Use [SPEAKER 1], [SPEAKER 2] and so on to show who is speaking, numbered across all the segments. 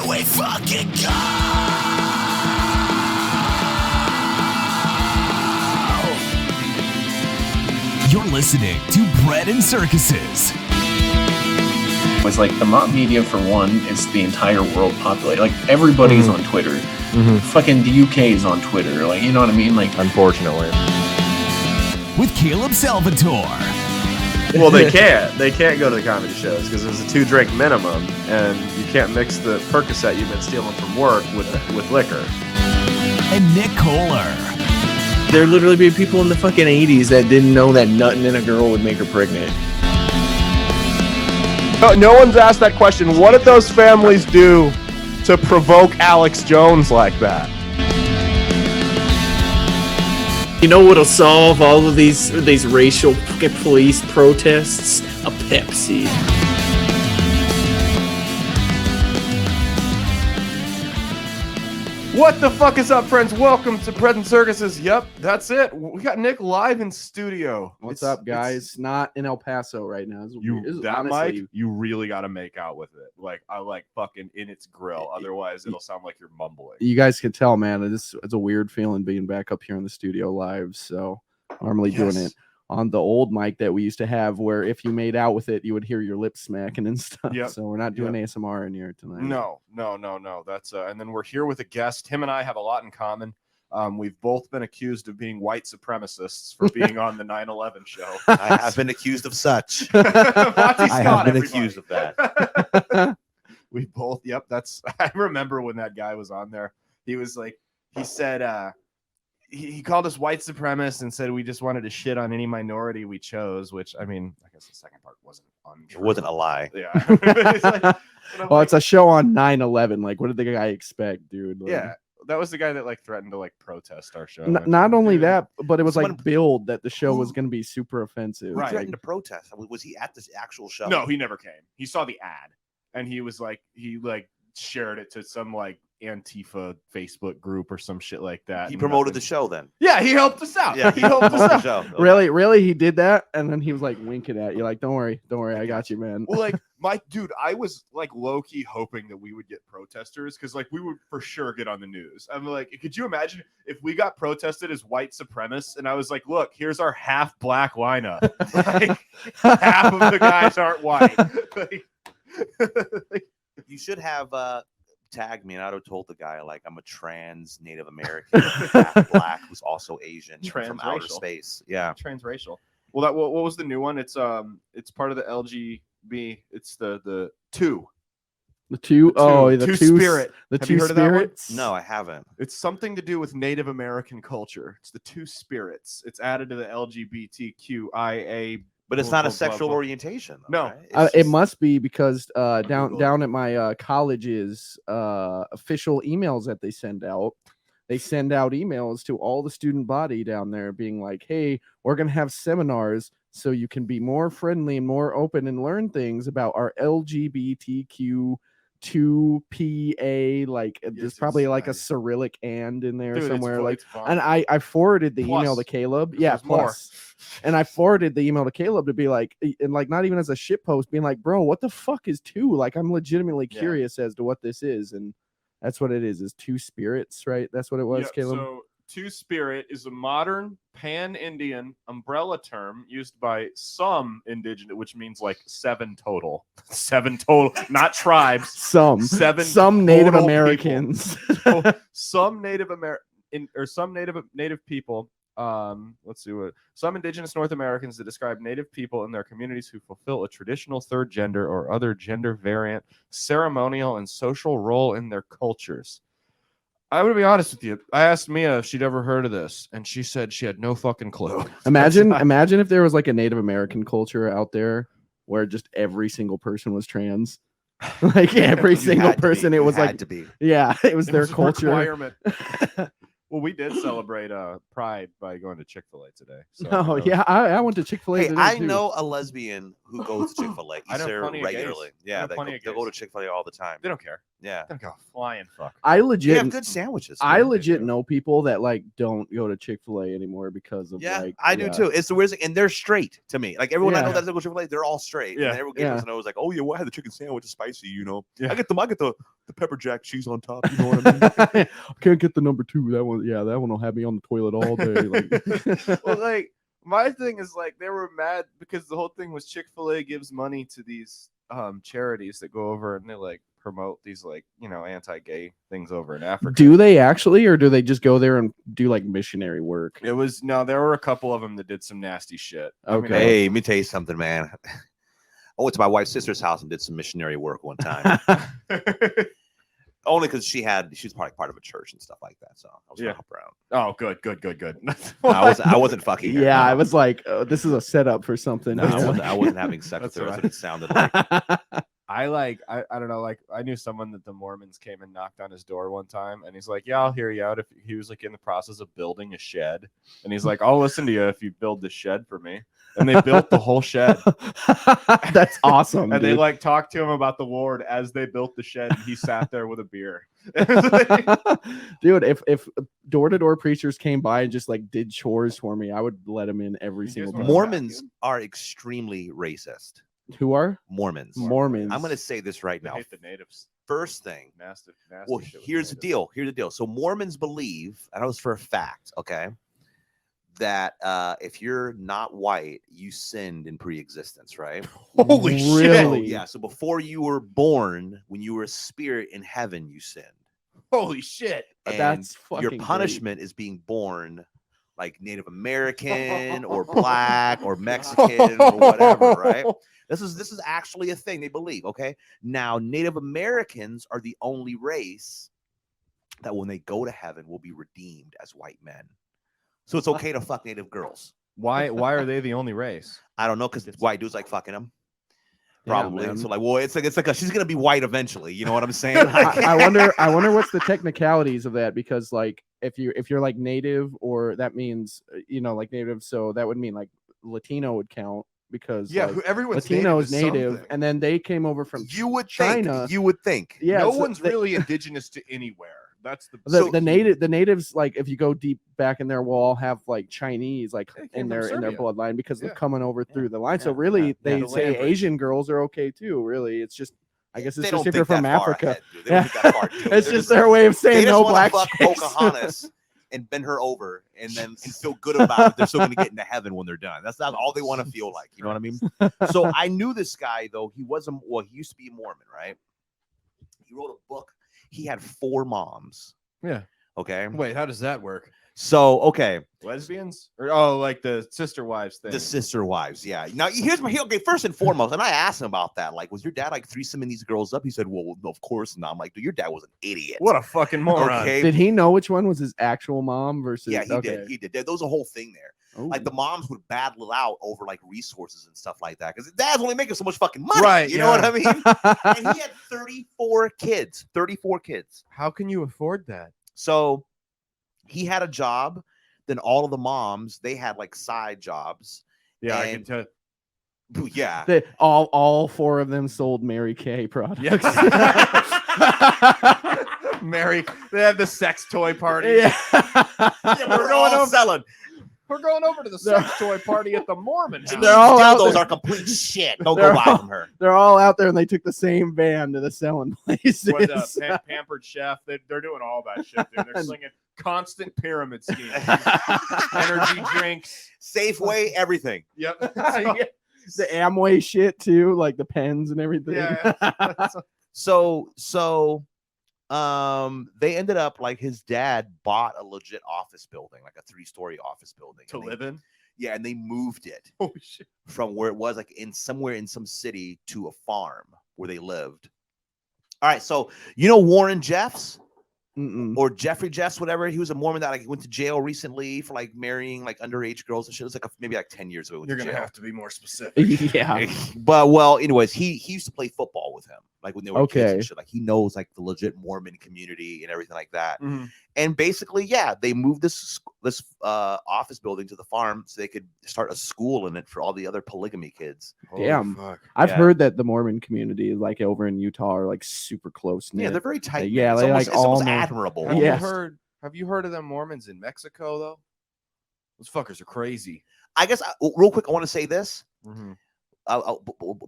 [SPEAKER 1] Here we fucking go! You're listening to Bread and Circuses.
[SPEAKER 2] It's like the mob media, for one, is the entire world populated. Like, everybody's on Twitter. Fucking the UK is on Twitter. Like, you know what I mean? Like,
[SPEAKER 3] unfortunately.
[SPEAKER 1] With Caleb Salvatore.
[SPEAKER 3] Well, they can't. They can't go to the comedy shows because there's a 2-drink minimum, and you can't mix the Percocet you've been stealing from work with liquor.
[SPEAKER 1] And Nick Kohler.
[SPEAKER 4] There literally be people in the fucking 80s that didn't know that nutting in a girl would make her pregnant.
[SPEAKER 3] No one's asked that question. What did those families do to provoke Alex Jones like that?
[SPEAKER 4] You know what'll solve all of these racial police protests? A Pepsi.
[SPEAKER 3] What the fuck is up, friends? Welcome to Bread and Circuses. Yep, that's it. We got Nick live in studio.
[SPEAKER 5] What's up, guys? Not in El Paso right now.
[SPEAKER 3] Mic, you really got to make out with it. Like, I like fucking in its grill. Otherwise, it'll sound like you're mumbling.
[SPEAKER 5] You guys can tell, man. It's a weird feeling being back up here in the studio live. So normally doing it on the old mic that we used to have, where if you made out with it, you would hear your lips smacking and stuff.
[SPEAKER 3] Yep.
[SPEAKER 5] So we're not doing ASMR in here tonight.
[SPEAKER 3] No. That's and then we're here with a guest. Him and I have a lot in common. We've both been accused of being white supremacists for being on the 9/11 show.
[SPEAKER 6] I have been accused of such.
[SPEAKER 3] Monte Scott,
[SPEAKER 6] I have been
[SPEAKER 3] everybody.
[SPEAKER 6] accused of that.
[SPEAKER 3] We both. Yep. I remember when that guy was on there. He was like, he said, he called us white supremacists and said we just wanted to shit on any minority we chose. Which, I mean, I guess the second part wasn't untrue.
[SPEAKER 6] It wasn't a lie.
[SPEAKER 3] Yeah. It's like,
[SPEAKER 5] it's a show on 9/11. Like, what did the guy expect, dude? Like,
[SPEAKER 3] yeah. That was the guy that like threatened to like protest our show.
[SPEAKER 5] Not only that, but it was
[SPEAKER 6] Someone-
[SPEAKER 5] like billed that the show was going to be super offensive.
[SPEAKER 6] Who
[SPEAKER 3] Right.
[SPEAKER 6] threatened to protest? Was he at this actual show?
[SPEAKER 3] No, he never came. He saw the ad and he was like, he shared it to some like Antifa Facebook group or some shit like that.
[SPEAKER 6] He
[SPEAKER 3] and
[SPEAKER 6] promoted the
[SPEAKER 3] nothing.
[SPEAKER 6] show then.
[SPEAKER 3] Yeah, he helped us out.
[SPEAKER 6] Yeah,
[SPEAKER 3] he helped us
[SPEAKER 6] promoted
[SPEAKER 3] out.
[SPEAKER 6] the show. Okay.
[SPEAKER 5] Really, he did that, and then he was like winking at you, like, "Don't worry, I got you, man."
[SPEAKER 3] Well, like, dude, I was like low key hoping that we would get protesters because like we would for sure get on the news. I'm like, could you imagine if we got protested as white supremacists? And I was like, look, here's our half black lineup. Like, half of the guys aren't white.
[SPEAKER 6] You should have tagged me, and I'd have told the guy like I'm a trans Native American, half black, who's also Asian from outer space. Yeah,
[SPEAKER 3] Transracial. Well, what was the new one? It's part of the LGB. It's the two.
[SPEAKER 5] The two
[SPEAKER 3] spirit.
[SPEAKER 5] The
[SPEAKER 3] Have you
[SPEAKER 5] two
[SPEAKER 3] heard of that one?
[SPEAKER 5] spirits.
[SPEAKER 6] no, I haven't.
[SPEAKER 3] It's something to do with Native American culture. It's the two spirits. It's added to the LGBTQIA.
[SPEAKER 6] But it's not a sexual orientation. Though,
[SPEAKER 3] No.
[SPEAKER 6] right?
[SPEAKER 5] It
[SPEAKER 6] It's
[SPEAKER 5] must be because
[SPEAKER 6] Google.
[SPEAKER 5] down at my college's official emails that they send out emails to all the student body down there being like, hey, we're going to have seminars so you can be more friendly and more open and learn things about our LGBTQ2PA. Like, there's probably like a Cyrillic and in there somewhere. Like, and I forwarded the email to Caleb. Yeah, plus. And I forwarded the email to Caleb to be like, and like, not even as a shit post, being like, bro, what the fuck is two? Like, I'm legitimately curious as to what this is. And that's what it is two spirits, right? That's what it was, Caleb.
[SPEAKER 3] So two spirit is a modern pan-Indian umbrella term used by some indigenous, which means like seven total, not tribes.
[SPEAKER 5] Some Native Americans.
[SPEAKER 3] Some Native people. Let's see what some indigenous North Americans that describe Native people in their communities who fulfill a traditional third gender or other gender variant ceremonial and social role in their cultures. I'm gonna be honest with you. I asked Mia if she'd ever heard of this, and she said she had no fucking clue.
[SPEAKER 5] Imagine if there was like a Native American culture out there where just every single person was trans. Like every single person, it was like
[SPEAKER 6] to be.
[SPEAKER 5] Yeah, it was their
[SPEAKER 3] a
[SPEAKER 5] culture.
[SPEAKER 3] requirement. Well, we did celebrate Pride by going to Chick-fil-A today. So,
[SPEAKER 5] Oh yeah, I went to Chick-fil-A.
[SPEAKER 6] Hey,
[SPEAKER 5] today,
[SPEAKER 6] I
[SPEAKER 5] too.
[SPEAKER 6] know a lesbian who goes to Chick-fil-A.
[SPEAKER 3] I know
[SPEAKER 6] Eats there
[SPEAKER 3] plenty of gays.
[SPEAKER 6] regularly.
[SPEAKER 3] I
[SPEAKER 6] Yeah,
[SPEAKER 3] know
[SPEAKER 6] they
[SPEAKER 3] plenty of
[SPEAKER 6] go to
[SPEAKER 3] gays.
[SPEAKER 6] Chick-fil-A all the time.
[SPEAKER 3] They don't care.
[SPEAKER 6] Yeah,
[SPEAKER 3] They don't go flying fuck.
[SPEAKER 5] I
[SPEAKER 6] they
[SPEAKER 5] legit
[SPEAKER 6] have good sandwiches.
[SPEAKER 5] I
[SPEAKER 6] too.
[SPEAKER 5] legit know people that like don't go to Chick-fil-A anymore because of
[SPEAKER 6] Yeah, I do too. It's the weirdest thing, and they're straight to me. Like everyone I know
[SPEAKER 5] Yeah.
[SPEAKER 6] that doesn't go to Chick-fil-A, they're all straight.
[SPEAKER 3] Yeah.
[SPEAKER 6] And everyone knows like, oh yeah, well, I had the chicken sandwich, is spicy. You know,
[SPEAKER 3] Yeah.
[SPEAKER 6] I get the the pepper jack cheese on top. You know what I mean?
[SPEAKER 5] I can't get the number 2. That one will have me on the toilet all day. Like,
[SPEAKER 3] well, like my thing is like they were mad because the whole thing was Chick-fil-A gives money to these charities that go over and they like promote these like anti-gay things over in Africa.
[SPEAKER 5] Do they actually, or do they just go there and do like missionary work?
[SPEAKER 3] There were a couple of them that did some nasty shit.
[SPEAKER 5] Okay.
[SPEAKER 6] Hey, let me tell you something, man. I went to my wife's sister's house and did some missionary work one time. Only because she was probably part of a church and stuff like that, so I was gonna help her out.
[SPEAKER 3] Oh, good.
[SPEAKER 6] I wasn't fucking her.
[SPEAKER 5] Yeah, I was like, this is a setup for something.
[SPEAKER 6] No, I wasn't having sex with her. That's what it sounded like.
[SPEAKER 3] I don't know, like I knew someone that the Mormons came and knocked on his door one time, and he's like, yeah, I'll hear you out. If he was like in the process of building a shed, and he's like, I'll listen to you if you build this shed for me. And they built the whole shed.
[SPEAKER 5] That's awesome.
[SPEAKER 3] And
[SPEAKER 5] dude.
[SPEAKER 3] they like talked to him about the Lord as they built the shed, and he sat there with a beer.
[SPEAKER 5] Dude, if door-to-door preachers came by and just like did chores for me, I would let them in every single time.
[SPEAKER 6] Mormons are extremely racist.
[SPEAKER 5] Who are
[SPEAKER 6] Mormons?
[SPEAKER 5] I'm
[SPEAKER 6] going to say this right now.
[SPEAKER 3] Hate the natives.
[SPEAKER 6] First thing.
[SPEAKER 3] Nasty
[SPEAKER 6] Well, here's the deal. So Mormons believe, I know this for a fact, okay, that if you're not white, you sinned in pre-existence, right?
[SPEAKER 5] Holy shit.
[SPEAKER 6] Yeah. So before you were born, when you were a spirit in heaven, you sinned.
[SPEAKER 3] Holy shit.
[SPEAKER 6] And
[SPEAKER 5] that's fucking
[SPEAKER 6] your punishment is being born like Native American or black or Mexican or whatever, right? This is actually a thing they believe, okay? Now, Native Americans are the only race that when they go to heaven will be redeemed as white men. So it's okay to fuck Native girls.
[SPEAKER 3] Why are they the only race?
[SPEAKER 6] I don't know, because white dudes like fucking them. Probably.
[SPEAKER 5] Yeah,
[SPEAKER 6] so like, well, it's like she's gonna be white eventually. You know what I'm saying?
[SPEAKER 5] I wonder what's the technicalities of that, because like if you're like Native, or that means like Native, so that would mean like Latino would count, because like,
[SPEAKER 3] everyone's
[SPEAKER 5] Latino is Native, and then they came over from China.
[SPEAKER 6] You would think.
[SPEAKER 5] Yeah,
[SPEAKER 3] no one's really indigenous to anywhere. That's
[SPEAKER 5] the natives, like if you go deep back in there, will all have like Chinese like in their bloodline, because they're coming over through the line. So really, they say Asian girls are okay too. Really, it's just, I guess it's just if you're from Africa. It's just their way of saying no black chicks.
[SPEAKER 6] Pocahontas and bend her over and then feel good about it. They're still going to get into heaven when they're done. That's not all they want to feel like. You know what I mean? So I knew this guy, though. He used to be a Mormon, right? He wrote a book. He had 4 moms.
[SPEAKER 3] Yeah.
[SPEAKER 6] Okay.
[SPEAKER 3] Wait, how does that work?
[SPEAKER 6] So, okay.
[SPEAKER 3] Lesbians? Or like the sister wives thing.
[SPEAKER 6] The sister wives, yeah. Now, okay, first and foremost, and I asked him about that. Like, was your dad like threesoming these girls up? He said, well, of course not. I'm like, dude, your dad was an idiot.
[SPEAKER 3] What a fucking moron.
[SPEAKER 6] Okay.
[SPEAKER 5] Did he know which one was his actual mom versus?
[SPEAKER 6] Yeah, he did. There was a whole thing there.
[SPEAKER 5] Ooh.
[SPEAKER 6] Like the moms would battle it out over like resources and stuff like that, because dad's only making so much fucking money.
[SPEAKER 3] Right,
[SPEAKER 6] you know what I mean? And he had 34 kids. 34 kids.
[SPEAKER 3] How can you afford that?
[SPEAKER 6] So he had a job. Then all of the moms, they had like side jobs.
[SPEAKER 3] Yeah, I can tell.
[SPEAKER 6] Yeah.
[SPEAKER 5] All 4 of them sold Mary Kay products.
[SPEAKER 3] Yes. Mary, they had the sex toy party.
[SPEAKER 5] Yeah.
[SPEAKER 6] We're going on selling.
[SPEAKER 3] We're going over to the sex toy party at the Mormon house.
[SPEAKER 5] They're all out
[SPEAKER 6] Those
[SPEAKER 5] there.
[SPEAKER 6] are complete shit. Don't go buy from her.
[SPEAKER 5] They're all out there, and they took the same van to the selling places.
[SPEAKER 3] With Pampered Chef, they're doing all that shit, dude. They're slinging constant pyramid schemes, energy drinks,
[SPEAKER 6] Safeway, everything.
[SPEAKER 3] Yep.
[SPEAKER 5] The Amway shit too, like the pens and everything.
[SPEAKER 3] Yeah.
[SPEAKER 6] So they ended up like his dad bought a legit office building, like a 3-story office building
[SPEAKER 3] to live in.
[SPEAKER 6] Yeah, and they moved it
[SPEAKER 3] Holy shit.
[SPEAKER 6] from where it was like somewhere in some city to a farm where they lived. All right, so Warren Jeffs? Or Jeffrey Jeffs, whatever. He was a Mormon that like went to jail recently for like marrying like underage girls and shit. It was like maybe like 10 years ago.
[SPEAKER 3] You're gonna have to be more specific.
[SPEAKER 5] Yeah.
[SPEAKER 6] But anyways, he used to play football with him, like when they were kids and shit. Like he knows like the legit Mormon community and everything like that.
[SPEAKER 3] Mm-hmm.
[SPEAKER 6] And basically, yeah, they moved this office building to the farm so they could start a school in it for all the other polygamy kids.
[SPEAKER 5] Damn. I've heard that the Mormon community, like over in Utah, are like super close.
[SPEAKER 6] Yeah, they're very tight.
[SPEAKER 5] Yeah, they
[SPEAKER 6] it's almost admirable.
[SPEAKER 3] Have you heard of them Mormons in Mexico though? Those fuckers are crazy.
[SPEAKER 6] I guess real quick, I want to say this.
[SPEAKER 3] Mm-hmm.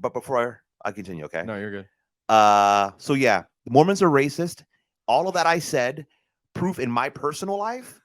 [SPEAKER 6] But before I continue, okay?
[SPEAKER 3] No, you're good.
[SPEAKER 6] So yeah, The Mormons are racist. All of that I said, proof in my personal life.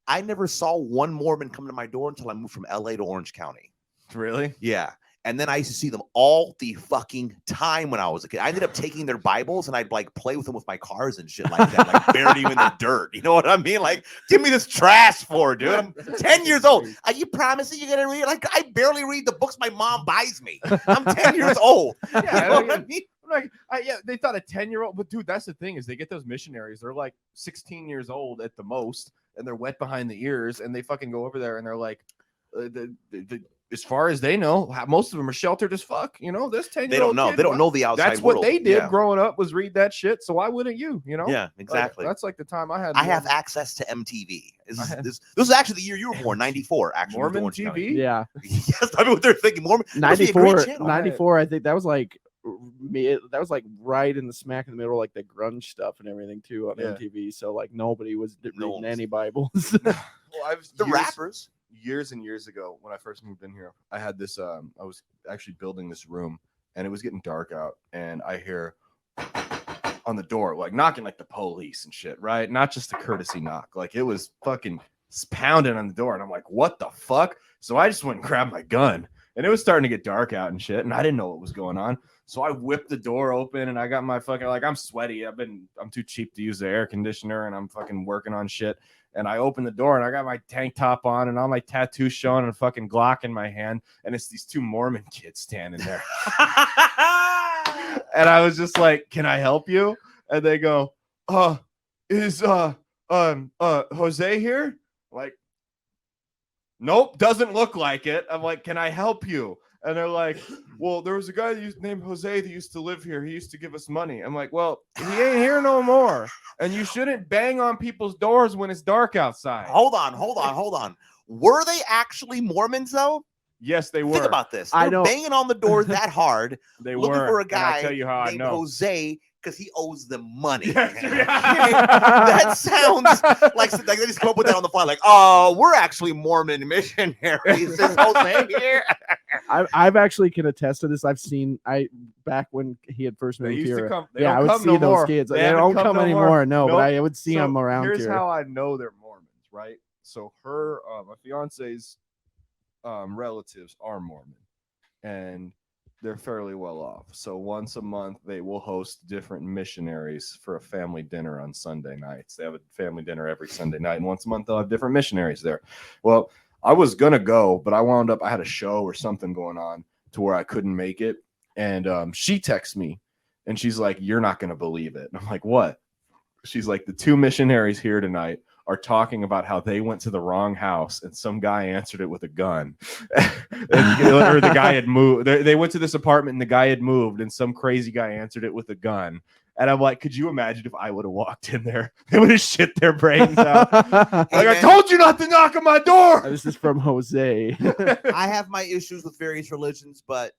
[SPEAKER 6] I never saw one Mormon come to my door until I moved from LA to Orange County.
[SPEAKER 3] Really?
[SPEAKER 6] Yeah. And then I used to see them all the fucking time when I was a kid. I ended up taking their Bibles and I'd like play with them with my cars and shit like that, like bury them in the dirt. You know what I mean? Like, give me this trash for, dude. I'm 10 years old. Are you promising you're gonna read? Like, I barely read the books my mom buys me. I'm 10 years old.
[SPEAKER 3] Yeah,
[SPEAKER 6] you know what I mean?
[SPEAKER 3] Like, yeah, they thought a 10-year-old, but dude, that's the thing is they get those missionaries. They're like 16 years old at the most, and they're wet behind the ears, and they fucking go over there and they're like, as far as they know, most of them are sheltered as fuck. You know, this 10-year-old
[SPEAKER 6] They don't know. They don't know the outside
[SPEAKER 3] That's what
[SPEAKER 6] world.
[SPEAKER 3] they did growing up was read that shit. So why wouldn't you? You know?
[SPEAKER 6] Yeah, exactly.
[SPEAKER 3] Like, that's like the time I had.
[SPEAKER 6] I have access to MTV. This is actually the year you were born, 94. Actually,
[SPEAKER 3] Mormon TV.
[SPEAKER 5] Yeah.
[SPEAKER 6] Yes, I mean what they're thinking. Mormon
[SPEAKER 5] 94. 94. I think that was like right in the smack in the middle, like the grunge stuff and everything too on MTV. So like nobody was reading any Bibles.
[SPEAKER 3] Well,
[SPEAKER 6] the rappers.
[SPEAKER 3] Years and years ago, when I first moved in here, I had this. I was actually building this room, and it was getting dark out, and I hear on the door, like knocking, like the police and shit, right? Not just a courtesy knock, like it was fucking pounding on the door, and I'm like, what the fuck? So I just went and grabbed my gun, and it was starting to get dark out and shit, and I didn't know what was going on. So I whipped the door open, and I got my fucking, like, I'm sweaty. I'm too cheap to use the air conditioner, and I'm fucking working on shit. And I opened the door and I got my tank top on and all my tattoos showing and a fucking Glock in my hand. And it's these two Mormon kids standing there. And I was just like, can I help you? And they go, is Jose here? I'm like, nope, doesn't look like it. I'm like, can I help you? And they're like, well, there was a guy named Jose that used to live here. He used to give us money. I'm like, well, he ain't here no more. And you shouldn't bang on people's doors when it's dark outside.
[SPEAKER 6] Hold on. Were they actually Mormons, though?
[SPEAKER 3] Yes, they were.
[SPEAKER 6] Think about this. They're banging on the door that hard.
[SPEAKER 3] They
[SPEAKER 6] looking
[SPEAKER 3] were.
[SPEAKER 6] for a guy
[SPEAKER 3] I tell you how
[SPEAKER 6] named
[SPEAKER 3] I know.
[SPEAKER 6] Jose because he owes them money.
[SPEAKER 3] That
[SPEAKER 6] That sounds like they just come up with that on the fly. Like, oh, we're actually Mormon missionaries. This Jose here.
[SPEAKER 5] I've actually can attest to this. I've seen back when he had first moved here. I would see those kids. They don't come anymore. No, but I would see them around here.
[SPEAKER 3] Here's how I know they're Mormons, right? So her, my fiance's relatives are Mormon, and they're fairly well off. So once a month, they will host different missionaries for a family dinner on Sunday nights. They have a family dinner every Sunday night, and once a month, they'll have different missionaries there. Well, I was going to go, but I had a show or something going on to where I couldn't make it. And she texts me, and she's like, you're not going to believe it. And I'm like, what? She's like, the two missionaries here tonight are talking about how they went to the wrong house and some guy answered it with a gun. Or the guy had moved. They went to this apartment and the guy had moved and some crazy guy answered it with a gun. And I'm like, could you imagine if I would have walked in there? They would have shit their brains out. Like, I told you not to knock on my door.
[SPEAKER 5] This is from Jose.
[SPEAKER 6] I have my issues with various religions, but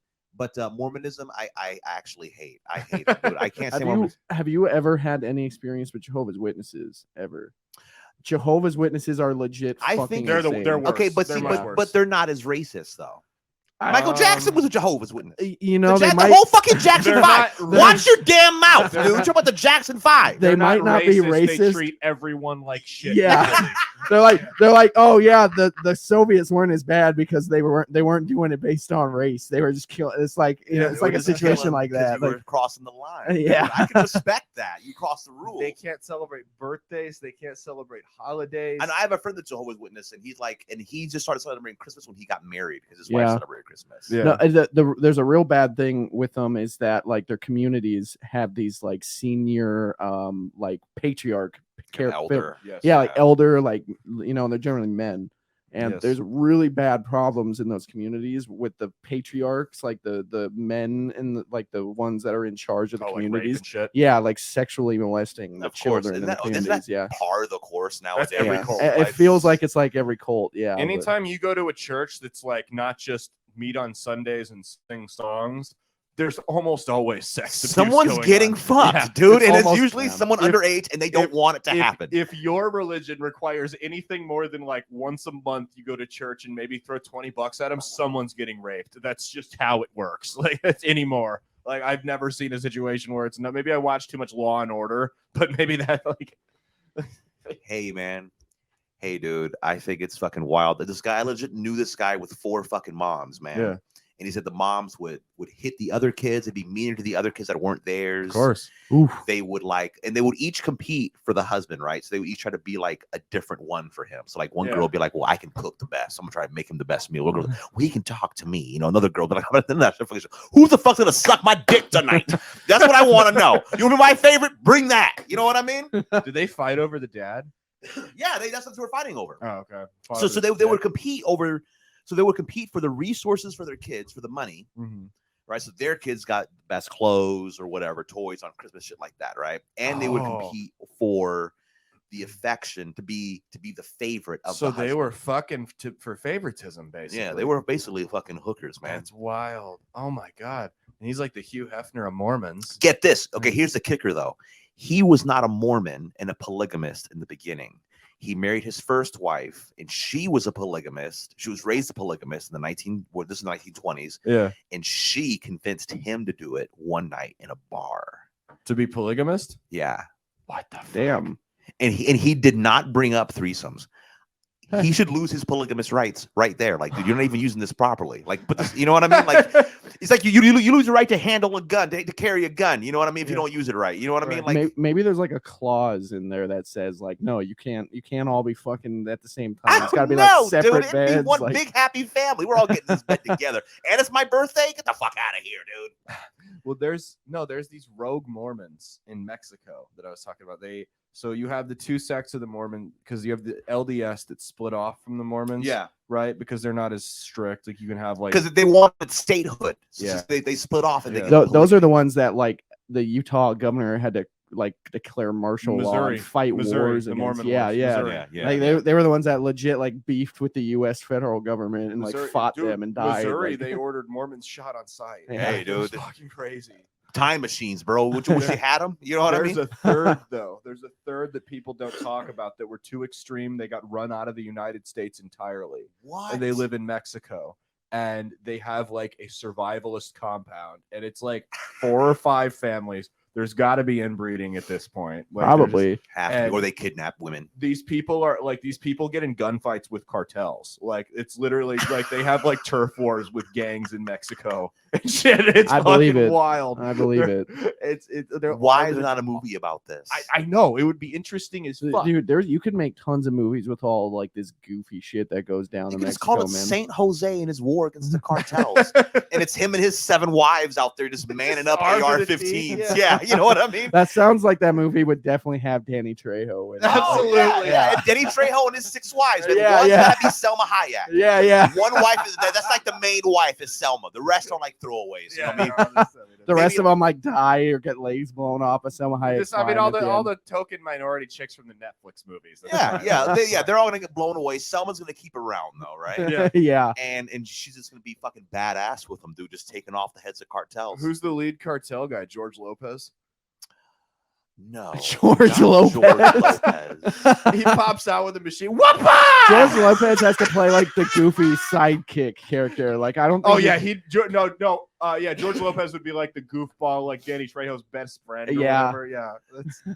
[SPEAKER 6] Mormonism, I actually hate. I hate it, dude. I can't say
[SPEAKER 5] Have you ever had any experience with Jehovah's Witnesses ever? Jehovah's Witnesses are legit.
[SPEAKER 6] I think
[SPEAKER 3] they're worse.
[SPEAKER 6] Okay, but they're not as racist though. Michael Jackson was a Jehovah's Witness.
[SPEAKER 5] You know,
[SPEAKER 6] the whole fucking Jackson 5. Watch your damn mouth, dude. You're about the Jackson 5.
[SPEAKER 5] They might not be racist.
[SPEAKER 3] They treat everyone like shit.
[SPEAKER 5] Yeah. they're like, oh yeah, the Soviets weren't as bad because they weren't doing it based on race. They were just killing. It's like it's like a situation like that.
[SPEAKER 6] You were crossing the line.
[SPEAKER 5] Yeah,
[SPEAKER 6] I can respect that. You cross the rules.
[SPEAKER 3] They can't celebrate birthdays. They can't celebrate holidays.
[SPEAKER 6] And I have a friend that's Jehovah's Witness, and he just started celebrating Christmas when he got married because his wife celebrated Christmas.
[SPEAKER 5] Yeah. No, there's a real bad thing with them is that like their communities have these like senior like patriarch
[SPEAKER 6] elder.
[SPEAKER 5] Like elder, like they're generally men. And there's really bad problems in those communities with the patriarchs, like the men and like the ones that are in charge of the communities. Like, like sexually molesting the children in the communities.
[SPEAKER 6] Par the course now.
[SPEAKER 3] That's every cult.
[SPEAKER 5] It feels like it's like every cult. Yeah.
[SPEAKER 3] Anytime you go to a church that's like not just meet on Sundays and sing songs, there's almost always sex.
[SPEAKER 6] Someone's getting fucked, dude, and it's usually someone underage, and they don't want it to happen.
[SPEAKER 3] If your religion requires anything more than like once a month, you go to church and maybe throw $20 at them, someone's getting raped. That's just how it works. Like it's anymore. Like I've never seen a situation where it's not. Maybe I watched too much Law and Order, but maybe that like.
[SPEAKER 6] Hey man, hey dude, I think it's fucking wild that this guy, I legit knew this guy with 4 fucking moms, man.
[SPEAKER 3] Yeah.
[SPEAKER 6] And he said the moms would hit the other kids and be meaner to the other kids that weren't theirs.
[SPEAKER 3] Of course.
[SPEAKER 5] Oof.
[SPEAKER 6] They would and they would each compete for the husband, right? So they would each try to be like a different one for him. So like one girl would be like, well, I can cook the best. I'm gonna try to make him the best meal. One girl, well, he can talk to me. You know, another girl be like, who the fuck's gonna suck my dick tonight? That's what I want to know. You want to be my favorite? Bring that. You know what I mean?
[SPEAKER 3] Did they fight over the dad?
[SPEAKER 6] Yeah, that's what they were fighting over.
[SPEAKER 3] Oh, okay.
[SPEAKER 6] So they would compete over. So they would compete for the resources for their kids, for the money, right? So their kids got the best clothes or whatever, toys on Christmas, shit like that, right? And they would compete for the affection to be the favorite of. So
[SPEAKER 3] they were fucking for favoritism, basically.
[SPEAKER 6] Yeah, they were basically fucking hookers, man.
[SPEAKER 3] That's wild. Oh my god. And he's like the Hugh Hefner of Mormons.
[SPEAKER 6] Get this. Okay, here's the kicker though. He was not a Mormon and a polygamist in the beginning. He married his first wife, and she was a polygamist. She was raised a polygamist in the 1920s.
[SPEAKER 3] Yeah,
[SPEAKER 6] and she convinced him to do it one night in a bar.
[SPEAKER 3] To be polygamist?
[SPEAKER 6] Yeah.
[SPEAKER 3] What the fuck?
[SPEAKER 5] Damn.
[SPEAKER 6] And he did not bring up threesomes. He should lose his polygamous rights right there. Like, dude, you're not even using this properly. Like, but this, you know what I mean? Like, it's like you lose your right to handle a gun, to carry a gun. You know what I mean? If you don't use it right, you know what I mean? Like,
[SPEAKER 5] maybe there's like a clause in there that says like, no, you can't all be fucking at the same time. It's got to be like separate
[SPEAKER 6] dude,
[SPEAKER 5] beds.
[SPEAKER 6] It'd be one
[SPEAKER 5] like...
[SPEAKER 6] big happy family. We're all getting this bed together, and it's my birthday. Get the fuck out of here, dude.
[SPEAKER 3] Well, there's these rogue Mormons in Mexico that I was talking about. So you have the two sects of the Mormon, because you have the LDS that split off from the Mormons.
[SPEAKER 6] Yeah.
[SPEAKER 3] Right? Because they're not as strict. Like you can have like,
[SPEAKER 6] because they wanted statehood. So
[SPEAKER 3] Yeah.
[SPEAKER 6] They split off and
[SPEAKER 5] those are the ones that like the Utah governor had to like declare martial law and fight wars
[SPEAKER 3] the
[SPEAKER 5] against.
[SPEAKER 3] Mormon
[SPEAKER 5] Yeah,
[SPEAKER 3] wars.
[SPEAKER 5] yeah.
[SPEAKER 3] Missouri.
[SPEAKER 5] Like they were the ones that legit like beefed with the U.S. federal government and
[SPEAKER 3] Missouri,
[SPEAKER 5] like fought
[SPEAKER 3] dude,
[SPEAKER 5] them and died.
[SPEAKER 3] Missouri,
[SPEAKER 5] like...
[SPEAKER 3] they ordered Mormons shot on sight.
[SPEAKER 5] Yeah.
[SPEAKER 6] Hey, dude.
[SPEAKER 3] It's fucking crazy.
[SPEAKER 6] Time machines, bro. Wish you had them. You know what I mean?
[SPEAKER 3] There's a third, though. There's a third that people don't talk about that were too extreme. They got run out of the United States entirely.
[SPEAKER 6] What?
[SPEAKER 3] And they live in Mexico. And they have like a survivalist compound. And it's like 4 or 5 families. There's got to be inbreeding at this point. Like,
[SPEAKER 5] Probably.
[SPEAKER 6] Have to, or they kidnap women.
[SPEAKER 3] These people get in gunfights with cartels. Like it's literally like they have like turf wars with gangs in Mexico and shit. It's
[SPEAKER 5] I believe it.
[SPEAKER 3] Wild.
[SPEAKER 5] I believe it.
[SPEAKER 6] Why is there not a movie about this?
[SPEAKER 3] I know it would be interesting as fuck.
[SPEAKER 5] Dude, you could make tons of movies with all like this goofy shit that goes down
[SPEAKER 6] You
[SPEAKER 5] in
[SPEAKER 6] can just
[SPEAKER 5] Mexico,
[SPEAKER 6] call it
[SPEAKER 5] man.
[SPEAKER 6] Saint Jose and his war against the cartels, and it's him and his 7 wives out there just manning up AR-15s. Yeah, you know what I mean.
[SPEAKER 5] That sounds like that movie would definitely have Danny Trejo in it.
[SPEAKER 3] Absolutely.
[SPEAKER 6] Yeah. And Danny Trejo and his 6 wives. Man.
[SPEAKER 5] Yeah,
[SPEAKER 6] One's
[SPEAKER 5] yeah.
[SPEAKER 6] gotta be Selma Hayek.
[SPEAKER 5] Yeah.
[SPEAKER 6] One wife is that's like the main wife is Selma. The rest are like throwaways. You know what I mean?
[SPEAKER 5] The rest of them like die or get legs blown off. But Selma Hayek.
[SPEAKER 3] All the token minority chicks from the Netflix movies.
[SPEAKER 6] They're all gonna get blown away. Selma's gonna keep around though, right?
[SPEAKER 5] Yeah.
[SPEAKER 6] And she's just gonna be fucking badass with them, dude. Just taking off the heads of cartels.
[SPEAKER 3] Who's the lead cartel guy? George Lopez.
[SPEAKER 6] No,
[SPEAKER 5] George Lopez.
[SPEAKER 3] He pops out with a machine. Whoopah!
[SPEAKER 5] George Lopez has to play like the goofy sidekick character. Like I don't. Think
[SPEAKER 3] George Lopez would be like the goofball, like Danny Trejo's best friend. Or
[SPEAKER 5] Yeah.
[SPEAKER 3] whatever. Yeah.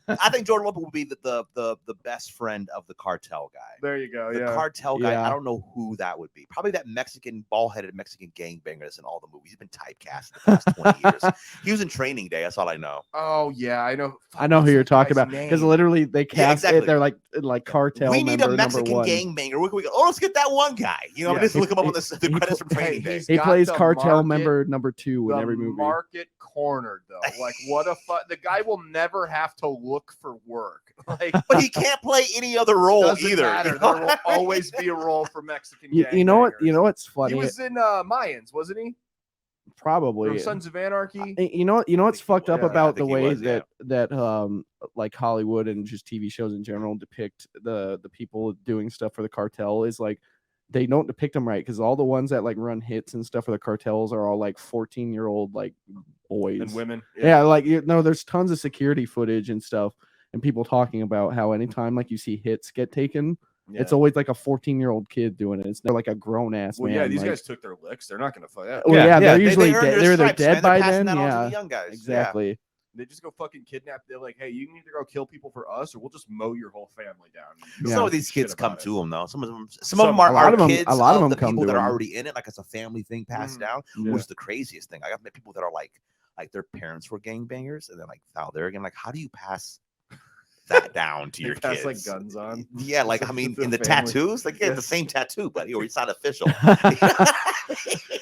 [SPEAKER 6] I think George Lopez would be the best friend of the cartel guy.
[SPEAKER 3] There you go.
[SPEAKER 6] The
[SPEAKER 3] Yeah.
[SPEAKER 6] cartel guy.
[SPEAKER 5] Yeah.
[SPEAKER 6] I don't know who that would be. Probably that Mexican bald-headed Mexican gangbanger that's in all the movies. He's been typecast the past 20 years. He was in Training Day. That's all I know.
[SPEAKER 3] Oh yeah, I know.
[SPEAKER 5] I know who you're talking about because literally they cast
[SPEAKER 6] exactly.
[SPEAKER 5] it. They're like cartel.
[SPEAKER 6] We need a
[SPEAKER 5] member
[SPEAKER 6] Mexican
[SPEAKER 5] number 1.
[SPEAKER 6] gangbanger. Where can we go? Oh, let's get that one guy. You know, just look him up on the credits from Training Day.
[SPEAKER 5] He plays
[SPEAKER 3] the
[SPEAKER 5] cartel
[SPEAKER 3] market-
[SPEAKER 5] member number 2 in every movie.
[SPEAKER 3] Market cornered though. Like what a the guy will never have to look for work. Like,
[SPEAKER 6] but he can't play any other role
[SPEAKER 3] doesn't
[SPEAKER 6] either.
[SPEAKER 3] matter.
[SPEAKER 6] You know?
[SPEAKER 3] There will always be a role for Mexican.
[SPEAKER 5] You know what? You know what's funny?
[SPEAKER 3] He was in Mayans, wasn't he?
[SPEAKER 5] Probably.
[SPEAKER 3] From Sons of Anarchy.
[SPEAKER 5] You know what's fucked up about the way
[SPEAKER 6] was,
[SPEAKER 5] that like Hollywood and just TV shows in general depict the people doing stuff for the cartel is like they don't depict them right because all the ones that like run hits and stuff for the cartels are all like 14-year-old like boys
[SPEAKER 3] and women.
[SPEAKER 5] Yeah, like there's tons of security footage and stuff and people talking about how anytime like you see hits get taken,
[SPEAKER 3] Yeah.
[SPEAKER 5] It's always like a 14-year-old kid doing it. It's never like a grown ass man.
[SPEAKER 3] Yeah, these
[SPEAKER 5] like,
[SPEAKER 3] guys took their licks. They're not gonna fight. Yeah.
[SPEAKER 5] Well, yeah, they're usually
[SPEAKER 6] earned
[SPEAKER 5] dead.
[SPEAKER 6] their
[SPEAKER 5] They're
[SPEAKER 6] stripes,
[SPEAKER 5] dead
[SPEAKER 6] man.
[SPEAKER 5] by
[SPEAKER 6] They're passing
[SPEAKER 5] then.
[SPEAKER 6] that on to
[SPEAKER 5] Yeah,
[SPEAKER 6] the young guys.
[SPEAKER 5] exactly.
[SPEAKER 3] They just go fucking kidnap. They're like, hey, you can either go kill people for us, or we'll just mow your whole family down.
[SPEAKER 6] Some of these kids come to them though. Some of them
[SPEAKER 5] a
[SPEAKER 6] are kids.
[SPEAKER 5] A lot of them
[SPEAKER 6] the
[SPEAKER 5] come
[SPEAKER 6] people
[SPEAKER 5] to
[SPEAKER 6] that are
[SPEAKER 5] them.
[SPEAKER 6] already in it, like it's a family thing passed down, which is the craziest thing. I got met people that are like their parents were gangbangers, and then like now they're again. Like, how do you pass that down to your kids?
[SPEAKER 3] Like guns on.
[SPEAKER 6] Yeah, like I mean, in the tattoos, like the same tattoo, buddy, or it's not official.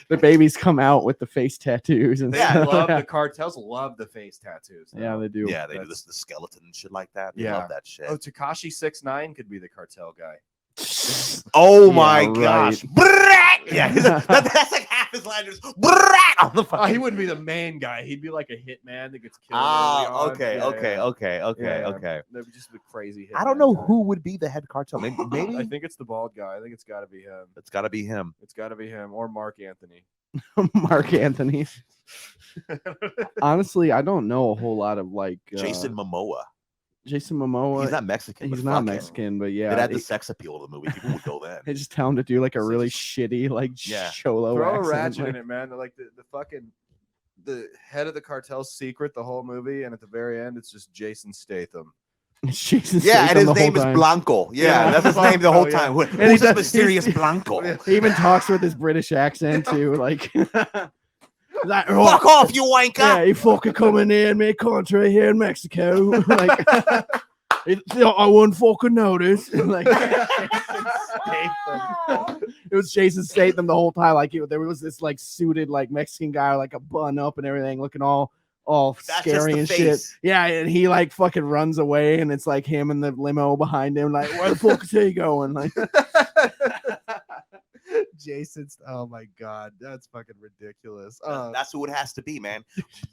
[SPEAKER 5] The babies come out with the face tattoos, and
[SPEAKER 3] the cartels love the face tattoos. Though.
[SPEAKER 5] Yeah, they do.
[SPEAKER 6] Yeah, they do this, the skeleton and shit like that. They love that shit.
[SPEAKER 3] Oh, Tekashi 6ix9ine could be the cartel guy.
[SPEAKER 6] Oh my gosh!
[SPEAKER 5] Yeah,
[SPEAKER 6] that's like half his line. Just on the fucking.
[SPEAKER 3] He wouldn't be the main guy. He'd be like a hitman that gets killed.
[SPEAKER 6] Okay.
[SPEAKER 3] That would just be crazy.
[SPEAKER 6] I don't know who would be the head cartel. Maybe
[SPEAKER 3] I think it's the bald guy. I think it's got to be him.
[SPEAKER 6] It's got to be him.
[SPEAKER 3] It's got to be him or Mark Anthony.
[SPEAKER 5] Mark Anthony. Honestly, I don't know a whole lot of like
[SPEAKER 6] Jason Momoa.
[SPEAKER 5] Jason Momoa.
[SPEAKER 6] He's not Mexican.
[SPEAKER 5] He's not Mexican, but yeah,
[SPEAKER 6] it had the sex appeal of the movie. People would go then.
[SPEAKER 5] They just tell him to do like a really shitty like cholo.
[SPEAKER 3] Throw a
[SPEAKER 5] accent.
[SPEAKER 3] ratchet in it, man. Like the fucking the head of the cartel's secret the whole movie, and at the very end, it's just Jason Statham.
[SPEAKER 5] It's Jason
[SPEAKER 6] and
[SPEAKER 5] Statham
[SPEAKER 6] his name is Blanco. Yeah, that's his name the whole time.
[SPEAKER 5] And
[SPEAKER 6] Who's this mysterious Blanco?
[SPEAKER 5] He even talks with his British accent too, like.
[SPEAKER 6] Like, fuck off, you wanker!
[SPEAKER 5] Yeah, he fucking coming in my country here in Mexico. Like, I wouldn't fucking notice. Like, it was Jason Statham the whole time. Like, there was this like suited like Mexican guy, like a bun up and everything, looking all scary and shit. Yeah, and he like fucking runs away, and it's like him and the limo behind him. Like, where the fuck is he going? Like.
[SPEAKER 3] Jason's oh my god, that's fucking ridiculous.
[SPEAKER 6] That's who it has to be, man.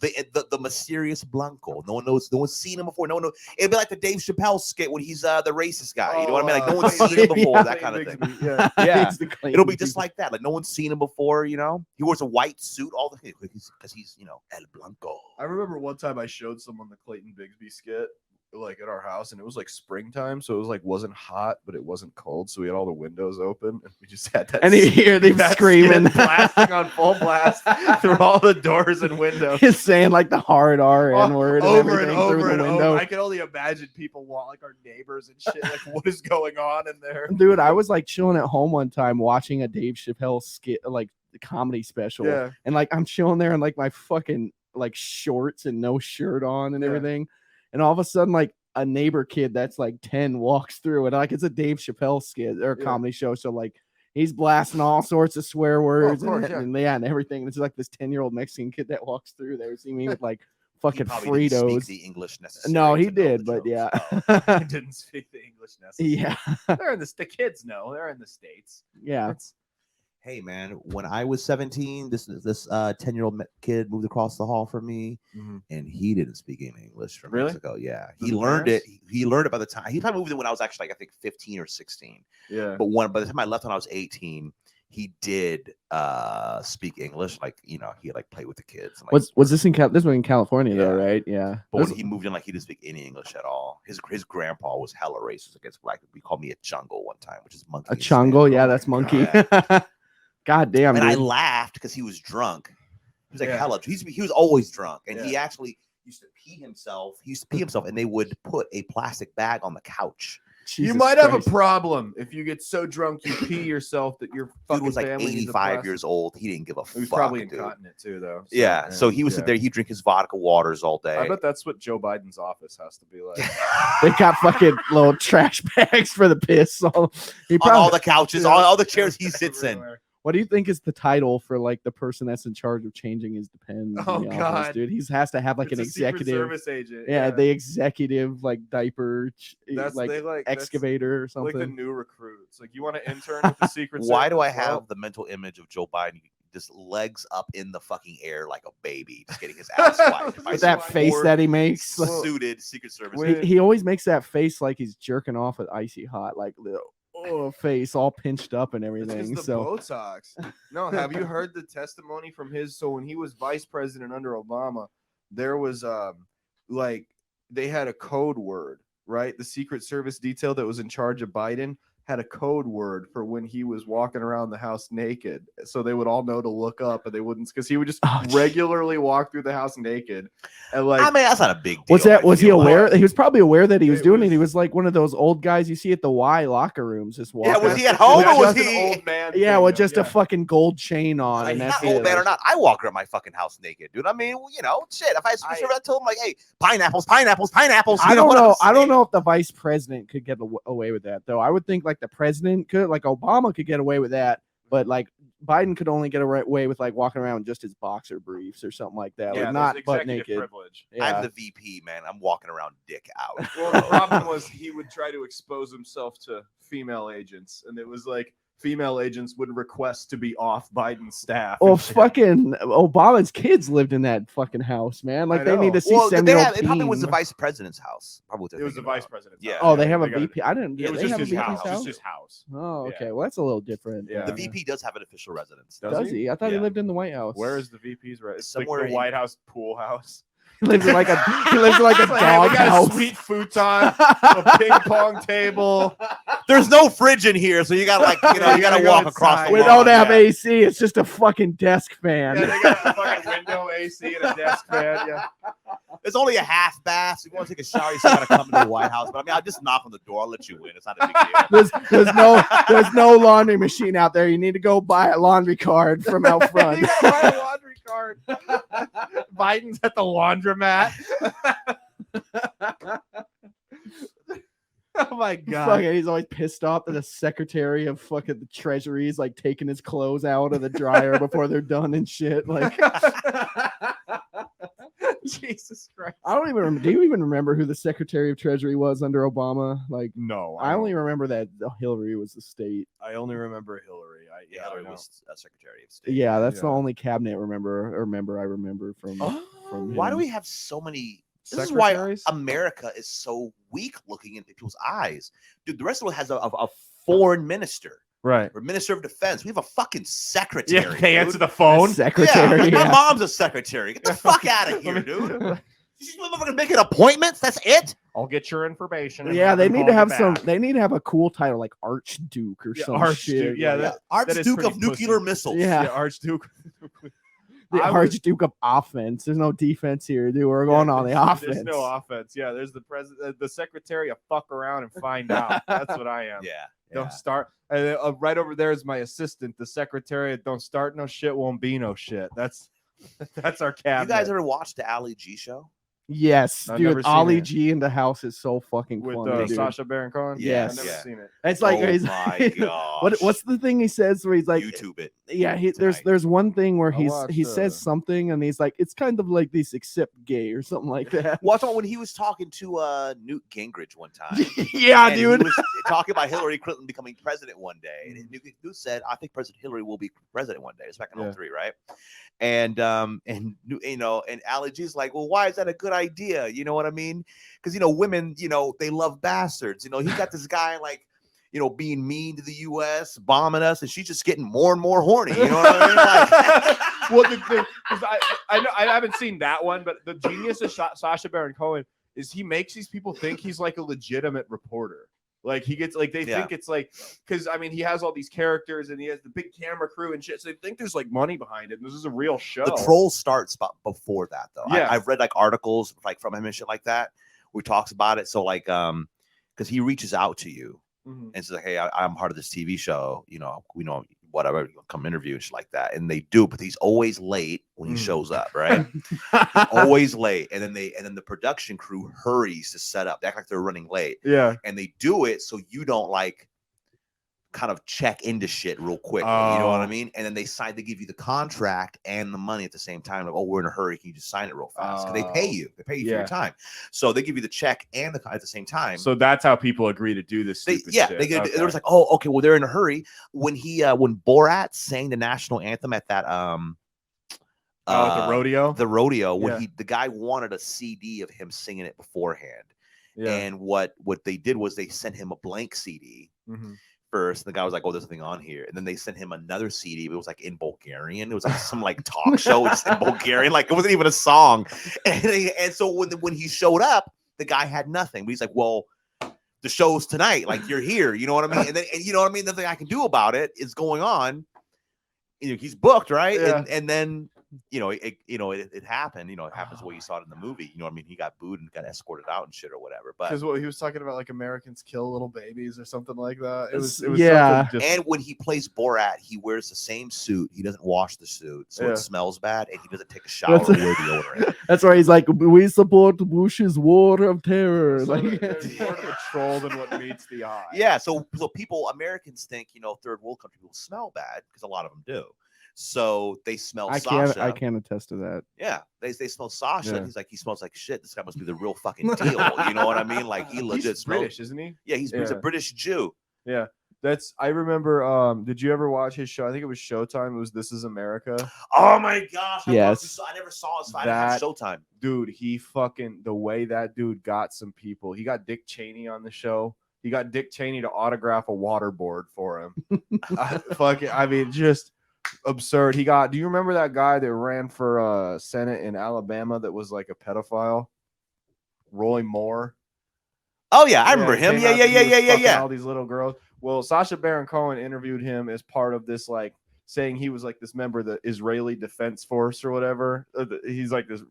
[SPEAKER 6] The mysterious Blanco. No one knows. No one's seen him before. No one knows. It'd be like the Dave Chappelle skit when he's the racist guy. You know what I mean? Like no one's seen him before. That kind of thing. Yeah. It'll be just like that. Like no one's seen him before. You know, he wears a white suit all the because he's El Blanco.
[SPEAKER 3] I remember one time I showed someone the Clayton Bigsby skit. Like at our house, and it was like springtime, so it was like wasn't hot, but it wasn't cold, so we had all the windows open, and we just had that.
[SPEAKER 5] And you hear them screaming,
[SPEAKER 3] blasting on full blast through all the doors and windows.
[SPEAKER 5] He's saying like the hard N word
[SPEAKER 3] over and over and over. I can only imagine people like our neighbors and shit. Like, what is going on in there,
[SPEAKER 5] dude? I was like chilling at home one time watching a Dave Chappelle skit, like the comedy special, and like I'm chilling there in like my fucking like shorts and no shirt on and everything. And all of a sudden, like a neighbor kid that's like 10 walks through it. Like it's a Dave Chappelle skit or a comedy show. So like he's blasting all sorts of swear words and everything. And it's like this 10-year-old Mexican kid that walks through there. See me with like fucking Fritos. Didn't speak
[SPEAKER 6] the English necessary.
[SPEAKER 5] No, he did, but
[SPEAKER 3] he didn't speak the English necessary.
[SPEAKER 5] Yeah,
[SPEAKER 3] they're in the kids know they're in the States.
[SPEAKER 5] Yeah.
[SPEAKER 6] Hey man, when I was 17, this 10-year-old kid moved across the hall from me, and he didn't speak any English from Mexico. Yeah, he learned it. He learned it by the time he probably moved in when I was actually like I think 15 or 16.
[SPEAKER 3] Yeah,
[SPEAKER 6] but by the time I left when I was 18, he did speak English. Like he like played with the kids. And, like,
[SPEAKER 5] was this in this was in California though, right? Yeah.
[SPEAKER 6] But when he moved in, like he didn't speak any English at all. His grandpa was hella racist against black. We called me a chungo one time, which is monkey.
[SPEAKER 5] A chungo, yeah, that's monkey. God damn,
[SPEAKER 6] and I laughed because he was drunk. He was like hella. He was always drunk, and he actually used to pee himself. And they would put a plastic bag on the couch.
[SPEAKER 3] You might have a problem if you get so drunk you pee yourself that your fucking
[SPEAKER 6] was like
[SPEAKER 3] family
[SPEAKER 6] 85 years old. He didn't give a fuck.
[SPEAKER 3] He was probably incontinent too, though.
[SPEAKER 6] So, so he was there. He'd drink his vodka waters all day.
[SPEAKER 3] I bet that's what Joe Biden's office has to be like.
[SPEAKER 5] They got fucking little trash bags for the piss.
[SPEAKER 6] On all the couches, all the chairs he sits in.
[SPEAKER 5] What do you think is the title for like the person that's in charge of changing his Depends?
[SPEAKER 3] Oh God,
[SPEAKER 5] dude, he has to have like an executive
[SPEAKER 3] Secret Service agent.
[SPEAKER 5] Yeah, the executive like diaper,
[SPEAKER 3] that's
[SPEAKER 5] like excavator or something.
[SPEAKER 3] Like the new recruits. Like you want to intern with the Secret Service?
[SPEAKER 6] Why do I have the mental image of Joe Biden just legs up in the fucking air like a baby, just getting his ass wiped?
[SPEAKER 5] With that face that he makes,
[SPEAKER 6] suited Secret Service.
[SPEAKER 5] He always makes that face like he's jerking off with icy hot, like little. Face all pinched up and everything.
[SPEAKER 3] The Botox. No, have you heard the testimony from his? So when he was vice president under Obama, there was like they had a code word, right? The Secret Service detail that was in charge of Biden had a code word for when he was walking around the house naked, so they would all know to look up, and they wouldn't, because he would just regularly walk through the house naked. And like,
[SPEAKER 6] I mean, that's not a big deal.
[SPEAKER 5] Was he aware? He was probably aware that he was doing it. He was like one of those old guys you see at the Y locker rooms, just walking.
[SPEAKER 6] Yeah, was he at home or was he
[SPEAKER 3] an old man?
[SPEAKER 5] Yeah, with just a fucking gold chain on.
[SPEAKER 6] Like,
[SPEAKER 5] and
[SPEAKER 6] not
[SPEAKER 5] that's
[SPEAKER 6] old
[SPEAKER 5] it.
[SPEAKER 6] man or not, I walk around my fucking house naked, dude. I mean, you know, shit. If I told him like, hey, pineapples. I
[SPEAKER 5] don't know if the vice president could get away with that though. I would think like the president could, like Obama could get away with that, but like Biden could only get away with like walking around in just his boxer briefs or something like that, like not butt naked.
[SPEAKER 3] Privilege.
[SPEAKER 5] Yeah.
[SPEAKER 6] I'm the VP, man. I'm walking around dick out.
[SPEAKER 3] Well, the problem was he would try to expose himself to female agents, and it was like female agents would request to be off Biden's staff.
[SPEAKER 5] Well, fucking Obama's kids lived in that fucking house, man. Like they need to see.
[SPEAKER 6] Well, it probably was the vice president's house. Probably
[SPEAKER 3] it was the vice president's.
[SPEAKER 6] Yeah.
[SPEAKER 5] Oh, they have a VP. I didn't.
[SPEAKER 3] It was just his house. Just his house.
[SPEAKER 5] Oh, okay. Well, that's a little different.
[SPEAKER 3] Yeah.
[SPEAKER 6] The VP does have an official residence.
[SPEAKER 5] Does he? I thought he lived in the White House.
[SPEAKER 3] Where is the VP's residence?
[SPEAKER 6] Somewhere
[SPEAKER 3] like the White House pool house.
[SPEAKER 5] He lives in like a dog
[SPEAKER 3] we got
[SPEAKER 5] house.
[SPEAKER 3] A sweet futon, a ping pong table.
[SPEAKER 6] There's no fridge in here, so you got you got to walk across the
[SPEAKER 5] We
[SPEAKER 6] lawn.
[SPEAKER 5] don't have AC. It's just a fucking desk fan.
[SPEAKER 3] Yeah, they got a fucking window AC and a desk fan. Yeah.
[SPEAKER 6] There's only a half bath. So if you want to take a shower, you still got to come to the White House. But I mean, I'll just knock on the door. I'll let you in. It's not a big deal.
[SPEAKER 5] There's no laundry machine out there. You need to go buy a laundry card from out front.
[SPEAKER 3] You gotta buy a laundry card. Biden's at the laundromat. Oh my god!
[SPEAKER 5] Fucking, he's always pissed off that the secretary of fucking the Treasury is like taking his clothes out of the dryer before they're done and shit. Like,
[SPEAKER 3] Jesus Christ!
[SPEAKER 5] I don't even remember. Do you even remember who the Secretary of Treasury was under Obama? Like,
[SPEAKER 3] no,
[SPEAKER 5] I only remember that Hillary was the state.
[SPEAKER 3] I only remember Hillary.
[SPEAKER 6] Hillary was Secretary of State.
[SPEAKER 5] Yeah, that's the only cabinet I remember from. From
[SPEAKER 6] why
[SPEAKER 5] him.
[SPEAKER 6] do we have so many? This is why America is so weak looking in people's eyes, dude. The rest of it has a foreign minister,
[SPEAKER 3] right?
[SPEAKER 6] Or minister of defense. We have a fucking secretary.
[SPEAKER 3] Yeah, they answer the phone.
[SPEAKER 5] Secretary.
[SPEAKER 6] Yeah, my mom's a secretary. Get the fuck out of here, dude. These motherfuckers making appointments. That's it.
[SPEAKER 3] I'll get your information.
[SPEAKER 5] Yeah, they need to have some. They need to have a cool title like Archduke or some shit.
[SPEAKER 3] Yeah,
[SPEAKER 6] Archduke of nuclear missiles.
[SPEAKER 5] Yeah,
[SPEAKER 3] Archduke.
[SPEAKER 5] The Archduke of offense. There's no defense here, dude. We're going on the offense.
[SPEAKER 3] There's no offense. Yeah, there's the president, the secretary. Fuck around and find out. That's what I am.
[SPEAKER 6] Yeah.
[SPEAKER 3] Don't start. Right over there is my assistant, the secretary. Don't start no shit, won't be no shit. That's our cabinet.
[SPEAKER 6] You guys ever watched the Ali G show?
[SPEAKER 5] Yes,
[SPEAKER 3] I've never
[SPEAKER 5] dude.
[SPEAKER 3] seen
[SPEAKER 5] Ali
[SPEAKER 3] it.
[SPEAKER 5] G in the house is so fucking
[SPEAKER 3] with
[SPEAKER 5] funny, dude.
[SPEAKER 3] Sacha Baron Cohen.
[SPEAKER 5] Yes.
[SPEAKER 3] I've never seen it.
[SPEAKER 5] It's like,
[SPEAKER 6] oh my gosh.
[SPEAKER 5] what's the thing he says where he's like,
[SPEAKER 6] YouTube it.
[SPEAKER 5] Yeah, there's one thing where he
[SPEAKER 3] watched,
[SPEAKER 5] says something and he's like, it's kind of like this except gay or something like that.
[SPEAKER 6] Watch out when he was talking to Newt Gingrich one time.
[SPEAKER 5] Yeah,
[SPEAKER 6] and
[SPEAKER 5] dude.
[SPEAKER 6] He was talking about Hillary Clinton becoming president one day, and Newt said, "I think President Hillary will be president one day." It's back in 2003, right? And you know, and Ali G's like, well, why is that a good idea? You know what I mean? Because women, they love bastards. He got this guy like, being mean to the U.S., bombing us, and she's just getting more and more horny. You know what I mean? Like,
[SPEAKER 3] well, I know I haven't seen that one, but the genius of Sacha Baron Cohen is he makes these people think he's like a legitimate reporter. Like he gets like they think it's like, because I mean he has all these characters and he has the big camera crew and shit, so they think there's like money behind it. And this is a real show.
[SPEAKER 6] The troll starts before that though.
[SPEAKER 3] Yeah.
[SPEAKER 6] I've read like articles like from him and shit like that where he talks about it. So like because he reaches out to you and says like, hey, I'm part of this TV show. Whatever, come interview and shit like that. And they do, but he's always late when he shows up, right? He's always late. And then the production crew hurries to set up. They act like they're running late.
[SPEAKER 3] Yeah.
[SPEAKER 6] And they do it so you don't like kind of check into shit real quick. You know what I mean? And then they give you the contract and the money at the same time. Like, oh, we're in a hurry. Can you just sign it real fast? Because they pay you. They pay you for your time. So they give you the check and at the same time.
[SPEAKER 3] So that's how people agree to do this.
[SPEAKER 6] They was like, oh, okay, well, they're in a hurry. When when Borat sang the national anthem at that
[SPEAKER 3] the rodeo.
[SPEAKER 6] The rodeo, when the guy wanted a CD of him singing it beforehand. Yeah. And what they did was they sent him a blank CD. First, the guy was like, "Oh, there's nothing on here," and then they sent him another CD. But it was like in Bulgarian. It was like some like talk show just in Bulgarian. Like it wasn't even a song. And so when he showed up, the guy had nothing. But he's like, "Well, the show's tonight. Like you're here. You know what I mean? And then you know what I mean. Nothing I can do about it is going on. You know, he's booked, right?
[SPEAKER 3] Yeah.
[SPEAKER 6] And then it happened. You know, it happens the way you saw it in the movie. You know what I mean? He got booed and got escorted out and shit or whatever. But
[SPEAKER 3] because what he was talking about, like Americans kill little babies or something like that. It was
[SPEAKER 5] yeah.
[SPEAKER 3] something just...
[SPEAKER 6] And when he plays Borat, he wears the same suit. He doesn't wash the suit, so it smells bad, and he doesn't take a shower or wear deodorant.
[SPEAKER 5] That's why he's like, we support Bush's war of terror.
[SPEAKER 3] So
[SPEAKER 5] Like,
[SPEAKER 3] there's more of a troll than what meets the eye.
[SPEAKER 6] Yeah, so people, Americans think, you know, third world country people smell bad because a lot of them do. So they smell Sasha.
[SPEAKER 5] I can't attest to that.
[SPEAKER 6] Yeah, they smell Sasha.
[SPEAKER 3] Yeah.
[SPEAKER 6] And he's like, he smells like shit. This guy must be the real fucking deal. You know what I mean? Like he legit
[SPEAKER 3] He's
[SPEAKER 6] smells.
[SPEAKER 3] British, isn't he?
[SPEAKER 6] Yeah, he's a British Jew.
[SPEAKER 3] Yeah. I remember, did you ever watch his show? I think it was Showtime. It was This Is America.
[SPEAKER 6] Oh my gosh.
[SPEAKER 5] Yes.
[SPEAKER 6] I never saw his fight on Showtime.
[SPEAKER 3] Dude, the way that dude got some people. He got Dick Cheney on the show. He got Dick Cheney to autograph a waterboard for him. I mean, just absurd. Do you remember that guy that ran for Senate in Alabama that was like a pedophile? Roy Moore.
[SPEAKER 6] Oh yeah, I remember him. Yeah.
[SPEAKER 3] All these little girls. Well, Sacha Baron Cohen interviewed him as part of this, like, saying he was like this member of the Israeli Defense Force or whatever. He's like this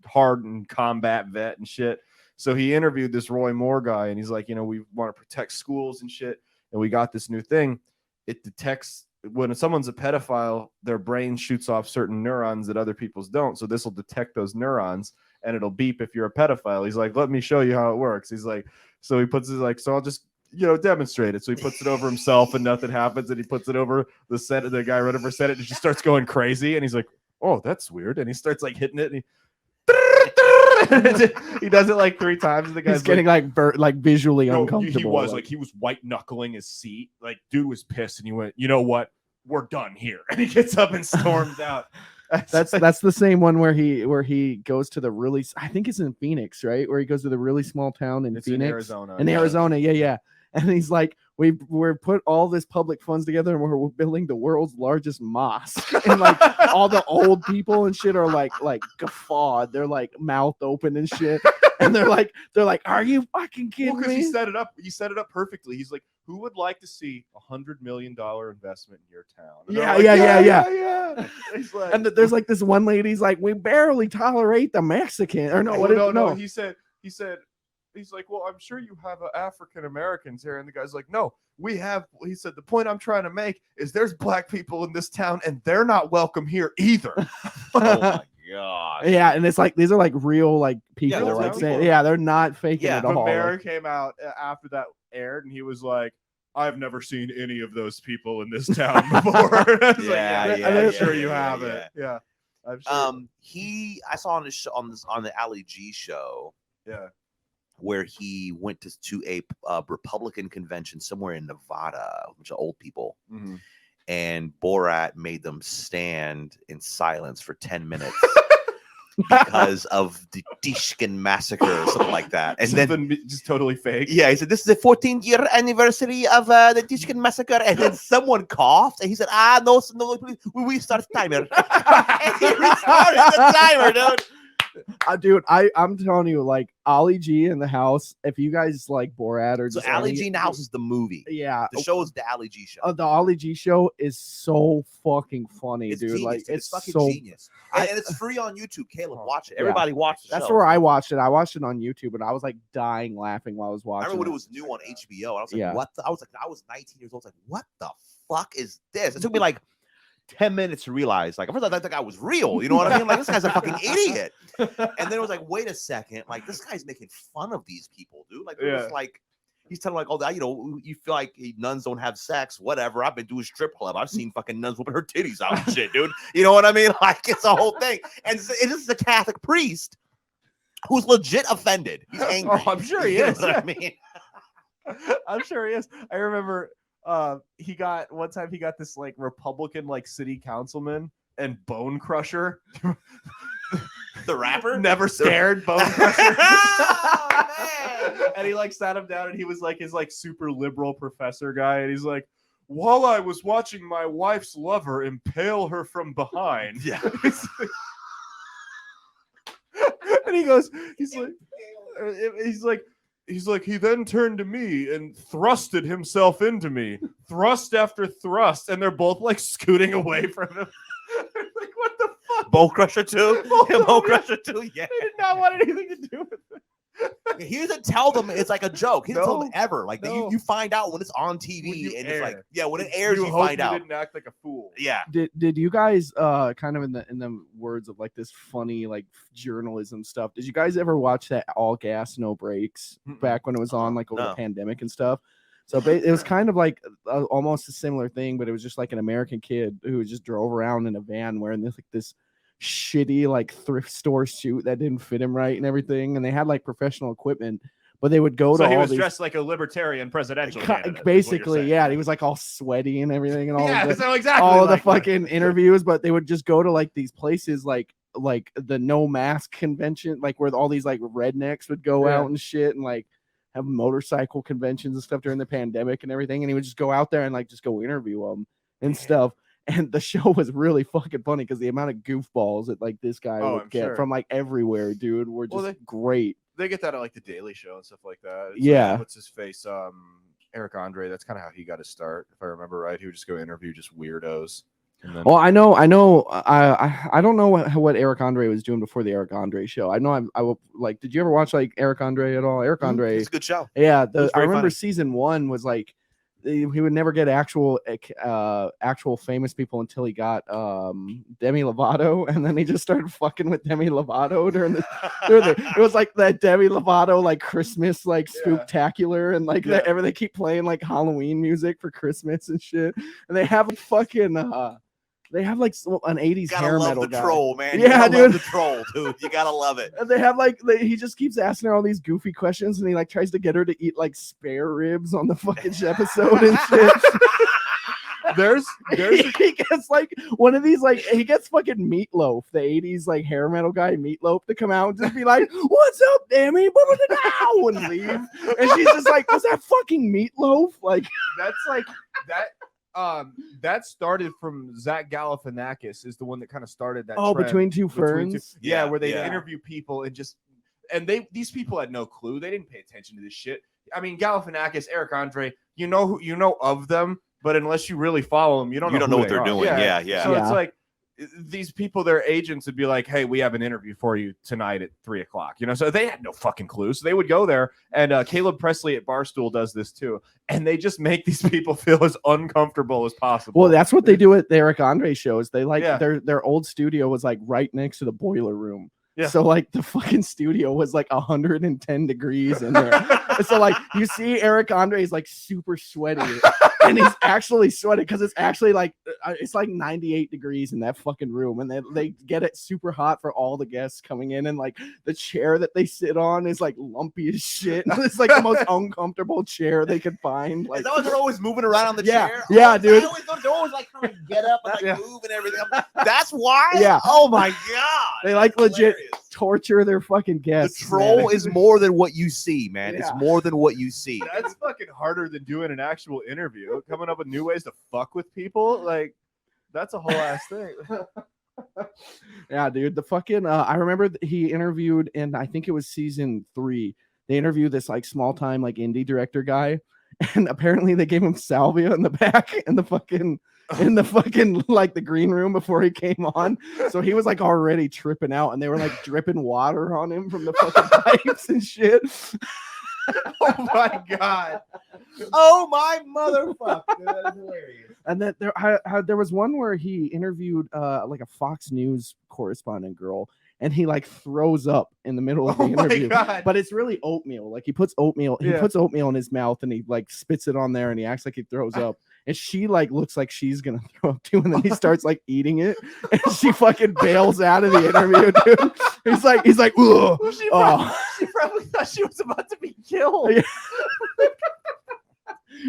[SPEAKER 3] hardened combat vet and shit. So he interviewed this Roy Moore guy, and he's like, you know, we want to protect schools and shit, and we got this new thing. It detects when someone's a pedophile, their brain shoots off certain neurons that other people's don't. So this will detect those neurons, and it'll beep if you're a pedophile. He's like, let me show you how it works. He's like, so he puts his like, so I'll just, you know, demonstrate it. So he puts it over himself and nothing happens. And he puts it over the guy running for Senate, and just starts going crazy. And he's like, oh, that's weird. And he starts like hitting it, and he does it like 3 times. And the guy's
[SPEAKER 5] getting like visually uncomfortable.
[SPEAKER 3] He was white knuckling his seat. Like, dude was pissed, and he went, you know what? We're done here. And he gets up and storms out.
[SPEAKER 5] That's the same one where he goes to the really, I think it's in Phoenix, right? Where he goes to the really small town in Phoenix,
[SPEAKER 3] in Arizona.
[SPEAKER 5] Arizona, yeah. And he's like, we're put all this public funds together, and we're building the world's largest mosque. And like all the old people and shit are like guffawed. They're like mouth open and shit. And they're like, are you fucking kidding me?
[SPEAKER 3] He set it up. He set it up perfectly. He's like, who would like to see $100 million investment in your town? And
[SPEAKER 5] yeah.
[SPEAKER 3] He's like,
[SPEAKER 5] and there's like this one lady's like, we barely tolerate the Mexican. Or no.
[SPEAKER 3] He said. He's like, well, I'm sure you have African Americans here. And the guy's like, no, we have. He said, the point I'm trying to make is there's black people in this town, and they're not welcome here either.
[SPEAKER 6] Oh my god.
[SPEAKER 5] Yeah, and it's like these are like real like people.
[SPEAKER 6] Yeah,
[SPEAKER 5] they're like
[SPEAKER 3] people.
[SPEAKER 5] saying, yeah, they're not faking it at all.
[SPEAKER 3] Mayor came out after that aired, and he was like, I've never seen any of those people in this town before. I'm sure you haven't. Yeah. I'm sure.
[SPEAKER 6] I saw on his show, on the Ali G show.
[SPEAKER 3] Yeah.
[SPEAKER 6] Where he went to a Republican convention somewhere in Nevada, which are old people, and Borat made them stand in silence for 10 minutes because of the Tishkin massacre or something like that. And then
[SPEAKER 3] just totally fake.
[SPEAKER 6] Yeah, he said, this is the 14th year anniversary of the Tishkin massacre. And then someone coughed, and he said, no, please, we start the timer. And he restarted the timer, dude.
[SPEAKER 5] Dude, I'm telling you, like Ali G in the house. If you guys like Borat or
[SPEAKER 6] so Ali G in the house is the movie.
[SPEAKER 5] Yeah,
[SPEAKER 6] the show is the Ali G show.
[SPEAKER 5] The Ali G show is so fucking funny,
[SPEAKER 6] it's
[SPEAKER 5] dude.
[SPEAKER 6] Genius,
[SPEAKER 5] like
[SPEAKER 6] it's fucking
[SPEAKER 5] so
[SPEAKER 6] genius, and it's free on YouTube. Caleb, watch it. Everybody watch the show.
[SPEAKER 5] That's where I watched it. I watched it on YouTube, and I was like dying laughing while I was watching.
[SPEAKER 6] I remember when it was new on HBO. I was like, what? I was 19 years old. I was like, what the fuck is this? It took me like 10 minutes to realize, like, at first I thought that guy was real, you know what I mean? Like, this guy's a fucking idiot. And then it was like, wait a second, like, this guy's making fun of these people, dude. Like, it was like, he's telling like, oh, that, you know, you feel like nuns don't have sex, whatever. I've been doing strip club. I've seen fucking nuns whooping her titties out and shit, dude. You know what I mean? Like, it's a whole thing. And it is a Catholic priest who's legit offended. He's angry.
[SPEAKER 3] Oh, I'm sure he is.
[SPEAKER 6] You know what I mean?
[SPEAKER 3] I'm sure he is. I remember he got this like Republican like city councilman and Bone Crusher.
[SPEAKER 6] The rapper?
[SPEAKER 3] Never Scared Bone Crusher.
[SPEAKER 6] Oh, man.
[SPEAKER 3] And he like sat him down, and he was like his like super liberal professor guy, and he's like, while I was watching my wife's lover impale her from behind.
[SPEAKER 6] Yeah.
[SPEAKER 3] And he goes, he's like, he's like, he then turned to me and thrusted himself into me, thrust after thrust, and they're both like scooting away from him. Like, what the fuck?
[SPEAKER 6] Bow Crusher 2? Bow Crusher 2, yeah.
[SPEAKER 3] They did not want anything to do with it.
[SPEAKER 6] He doesn't tell them it's like a joke. He doesn't tell them
[SPEAKER 3] No,
[SPEAKER 6] ever. Like
[SPEAKER 3] no.
[SPEAKER 6] you find out when it's on TV,
[SPEAKER 3] When
[SPEAKER 6] and
[SPEAKER 3] you
[SPEAKER 6] it's like,
[SPEAKER 3] air.
[SPEAKER 6] yeah, when it airs, you
[SPEAKER 3] hope
[SPEAKER 6] find out.
[SPEAKER 3] Didn't act like a fool.
[SPEAKER 6] Yeah.
[SPEAKER 5] Did you guys kind of in the words of like this funny like journalism stuff? Did you guys ever watch that All Gas No Breaks back when it was on like over the pandemic and stuff? So it was kind of like almost a similar thing, but it was just like an American kid who just drove around in a van wearing this shitty like thrift store suit that didn't fit him right and everything, and they had like professional equipment, but they would go to
[SPEAKER 3] he
[SPEAKER 5] all
[SPEAKER 3] was
[SPEAKER 5] these
[SPEAKER 3] dressed like a libertarian presidential candidate,
[SPEAKER 5] basically, yeah. He was like all sweaty and everything, and all
[SPEAKER 3] exactly
[SPEAKER 5] all
[SPEAKER 3] like
[SPEAKER 5] the fucking interviews. But they would just go to like these places like the no mask convention, like where all these like rednecks would go out and shit, and like have motorcycle conventions and stuff during the pandemic and everything. And he would just go out there and like just go interview them and stuff. And the show was really fucking funny because the amount of goofballs that like this guy would get from like everywhere, dude, were just great.
[SPEAKER 3] They get that at like the Daily Show and stuff like that. It's like, what's his face? Eric Andre. That's kind of how he got his start, if I remember right. He would just go interview just weirdos. And then...
[SPEAKER 5] Well, I don't know what Eric Andre was doing before the Eric Andre show. I know I will like. Did you ever watch like Eric Andre at all? Eric Andre,
[SPEAKER 6] it's a good show.
[SPEAKER 5] Yeah, I remember
[SPEAKER 6] funny.
[SPEAKER 5] season 1 was like he would never get actual famous people until he got Demi Lovato, and then he just started fucking with Demi Lovato during it was like that Demi Lovato like Christmas like spooktacular, and like they keep playing like Halloween music for Christmas and shit, and they have fucking they have like an 80s hair metal guy.
[SPEAKER 6] Troll, man.
[SPEAKER 5] Yeah, dude.
[SPEAKER 6] Love the troll, dude. You gotta love it.
[SPEAKER 5] And they have like he just keeps asking her all these goofy questions, and he like tries to get her to eat like spare ribs on the fucking episode and shit. He gets like one of these like he gets fucking Meatloaf, the 80s like hair metal guy Meatloaf, to come out and just be like, "What's up, Dammy?" and leave. And she's just like, "Was that fucking Meatloaf?" Like
[SPEAKER 3] that's like that. That started from Zach Galifianakis is the one that kind of started that.
[SPEAKER 5] Oh,
[SPEAKER 3] trend
[SPEAKER 5] Between Two Ferns.
[SPEAKER 3] Where they interview people and these people had no clue. They didn't pay attention to this shit. I mean, Galifianakis, Eric Andre, you know of them, but unless you really follow them, you don't know
[SPEAKER 6] what they're doing. Yeah.
[SPEAKER 3] So it's like these people, their agents would be like, "Hey, we have an interview for you tonight at 3:00." You know, so they had no fucking clue. So they would go there, and Caleb Presley at Barstool does this too, and they just make these people feel as uncomfortable as possible.
[SPEAKER 5] Well, that's what they do at the Eric Andre shows. They like their old studio was like right next to the boiler room. Yeah. So like the fucking studio was like 110 degrees in there. So like you see Eric Andre is like super sweaty, and he's actually sweating because it's actually like it's like 98 degrees in that fucking room, and they get it super hot for all the guests coming in, and like the chair that they sit on is like lumpy as shit. It's like the most uncomfortable chair they could find. Like,
[SPEAKER 6] is that why they're always moving around on the chair?
[SPEAKER 5] Yeah, dude.
[SPEAKER 6] They're always like trying to get up and like move and everything. That's why.
[SPEAKER 5] Yeah.
[SPEAKER 6] Oh my god.
[SPEAKER 5] They like legit torture their fucking guests.
[SPEAKER 6] The troll is more than what you see, man. It's more than what you see.
[SPEAKER 3] That's fucking harder than doing an actual interview. Coming up with new ways to fuck with people, like that's a whole ass thing.
[SPEAKER 5] Yeah, dude. The fucking I remember he interviewed in I think it was season 3. They interviewed this like small time like indie director guy, and apparently they gave him salvia in the back in the fucking like the green room before he came on. So he was like already tripping out, and they were like dripping water on him from the fucking pipes and shit.
[SPEAKER 3] Oh my god.
[SPEAKER 6] Oh my motherfucker. That is hilarious.
[SPEAKER 5] And then there was one where he interviewed like a Fox News correspondent girl, and he like throws up in the middle of the interview. But it's really oatmeal. Like he puts oatmeal in his mouth, and he like spits it on there, and he acts like he throws up. And she like looks like she's gonna throw up too, and then he starts like eating it, and she fucking bails out of the interview, dude. He's like, ugh.
[SPEAKER 3] Well, she probably thought she was about to be killed.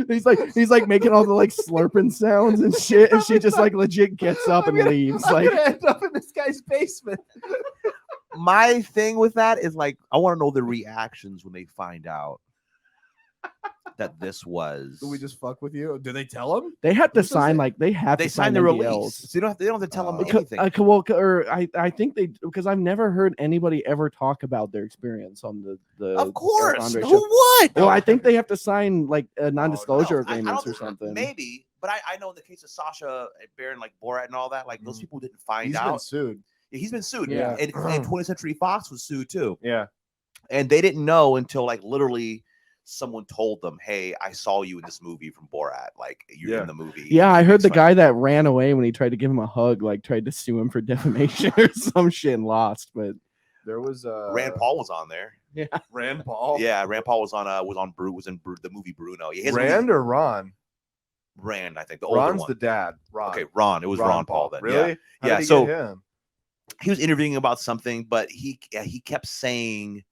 [SPEAKER 5] He's like making all the like slurping sounds and shit, and she just like legit gets up and leaves.
[SPEAKER 3] I'm gonna end up in this guy's basement.
[SPEAKER 6] My thing with that is like I want to know the reactions when they find out. that this was.
[SPEAKER 3] Do we just fuck with you? Do they tell him?
[SPEAKER 5] They have to sign to
[SPEAKER 6] sign the release. So they don't have to tell them anything.
[SPEAKER 5] I think they, because I've never heard anybody ever talk about their experience on the
[SPEAKER 6] Of course,
[SPEAKER 5] who
[SPEAKER 6] would?
[SPEAKER 5] Well, I think they have to sign like non-disclosure agreements or something.
[SPEAKER 6] Maybe, but I know in the case of Sacha Baron, like Borat and all that, like those people didn't find out.
[SPEAKER 3] He's been sued.
[SPEAKER 6] Yeah, he's been sued.
[SPEAKER 5] Yeah,
[SPEAKER 6] and 20th Century Fox was sued too.
[SPEAKER 3] Yeah,
[SPEAKER 6] and they didn't know until like literally someone told them, "Hey, I saw you in this movie from Borat. Like you're in the movie."
[SPEAKER 5] Yeah, I heard the guy that ran away when he tried to give him a hug, like tried to sue him for defamation or some shit and lost. But
[SPEAKER 3] there was
[SPEAKER 6] Rand Paul was on there.
[SPEAKER 5] Yeah,
[SPEAKER 3] Rand Paul.
[SPEAKER 6] Yeah, Rand Paul was in the movie Bruno.
[SPEAKER 3] Rand or Ron?
[SPEAKER 6] Rand, I think the
[SPEAKER 3] Ron's
[SPEAKER 6] older one.
[SPEAKER 3] the dad. Ron.
[SPEAKER 6] Okay, Ron. It was Ron Paul then.
[SPEAKER 3] Really?
[SPEAKER 6] Yeah.
[SPEAKER 3] So
[SPEAKER 6] he was interviewing about something, but he kept saying,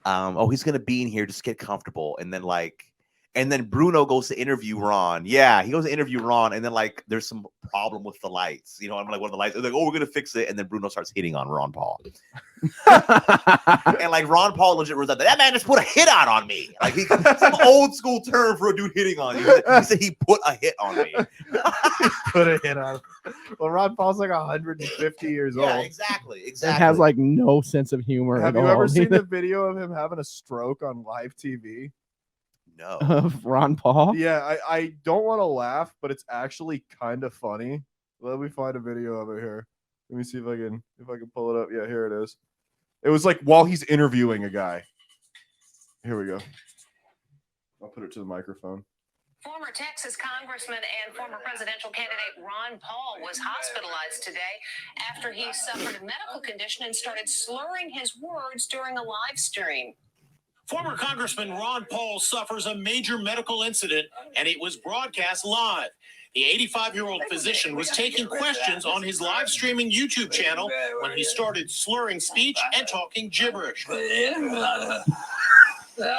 [SPEAKER 6] "Oh, he's gonna be in here. Just get comfortable." And then Bruno goes to interview Ron. Yeah, he goes to interview Ron, and then like there's some problem with the lights. You know, I'm like, one of the lights. They're like, "Oh, we're gonna fix it," and then Bruno starts hitting on Ron Paul. And like Ron Paul legit was like, "That man just put a hit out on me." Like some old school term for a dude hitting on you. He said he put a hit on me.
[SPEAKER 3] Put a hit on. Well, Ron Paul's like 150 years old.
[SPEAKER 6] Yeah, exactly.
[SPEAKER 5] It has like no sense of humor.
[SPEAKER 3] Have you ever seen the video of him having a stroke on live TV?
[SPEAKER 6] No.
[SPEAKER 5] Of Ron Paul?
[SPEAKER 3] Yeah, I don't want to laugh, but it's actually kind of funny. Let me find a video of it here. Let me see if I can pull it up. Yeah, here it is. It was like while he's interviewing a guy. Here we go. I'll put it to the microphone.
[SPEAKER 7] Former Texas congressman and former presidential candidate Ron Paul was hospitalized today after he suffered a medical condition and started slurring his words during a live stream.
[SPEAKER 8] Former Congressman Ron Paul suffers a major medical incident, and it was broadcast live. The 85-year-old physician was taking questions on his live streaming YouTube channel when he started slurring speech and talking gibberish. His guest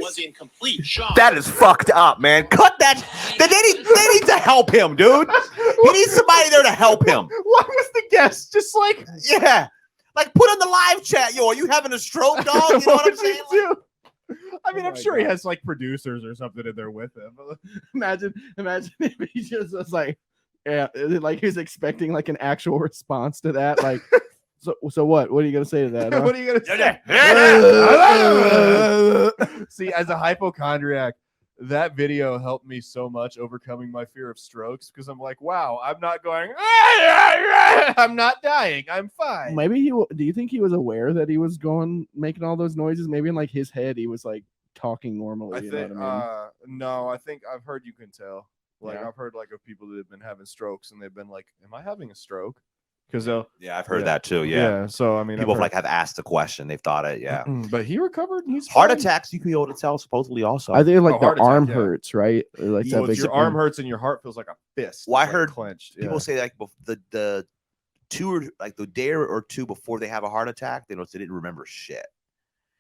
[SPEAKER 8] was in complete shock.
[SPEAKER 6] That is fucked up, man. Cut that. They need to help him, dude. He needs somebody there to help him.
[SPEAKER 3] Why was the guest just like,
[SPEAKER 6] yeah, like put in the live chat, yo, are you having a stroke, dog? You know what I'm saying?
[SPEAKER 3] Like, I mean, I'm sure he has like producers or something in there with him.
[SPEAKER 5] Imagine if he just was like, yeah, like he was expecting like an actual response to that, like. So what? What are you gonna say to that? Huh?
[SPEAKER 3] What are you gonna say? See, as a hypochondriac, that video helped me so much overcoming my fear of strokes because I'm like, wow, I'm not going. I'm not dying. I'm fine.
[SPEAKER 5] Maybe do you think he was aware that he was making all those noises? Maybe in like his head, he was like talking normally.
[SPEAKER 3] I think.
[SPEAKER 5] You know what I mean?
[SPEAKER 3] No, I think I've heard you can tell. Like I've heard like of people that have been having strokes and they've been like, "Am I having a stroke?" Because
[SPEAKER 6] I've heard that too. Yeah.
[SPEAKER 3] So I mean,
[SPEAKER 6] people like have asked the question. They've thought it. Yeah.
[SPEAKER 3] But he recovered. And he's
[SPEAKER 6] heart
[SPEAKER 3] fine.
[SPEAKER 6] attacks. You can be able to tell supposedly also.
[SPEAKER 5] I think like the arm
[SPEAKER 3] attack,
[SPEAKER 5] hurts, right? Like
[SPEAKER 3] well, your arm hurts and your heart feels like a fist.
[SPEAKER 6] Well, I
[SPEAKER 3] like
[SPEAKER 6] heard
[SPEAKER 3] clenched.
[SPEAKER 6] People say like the the day or two before they have a heart attack, they noticed they didn't remember shit,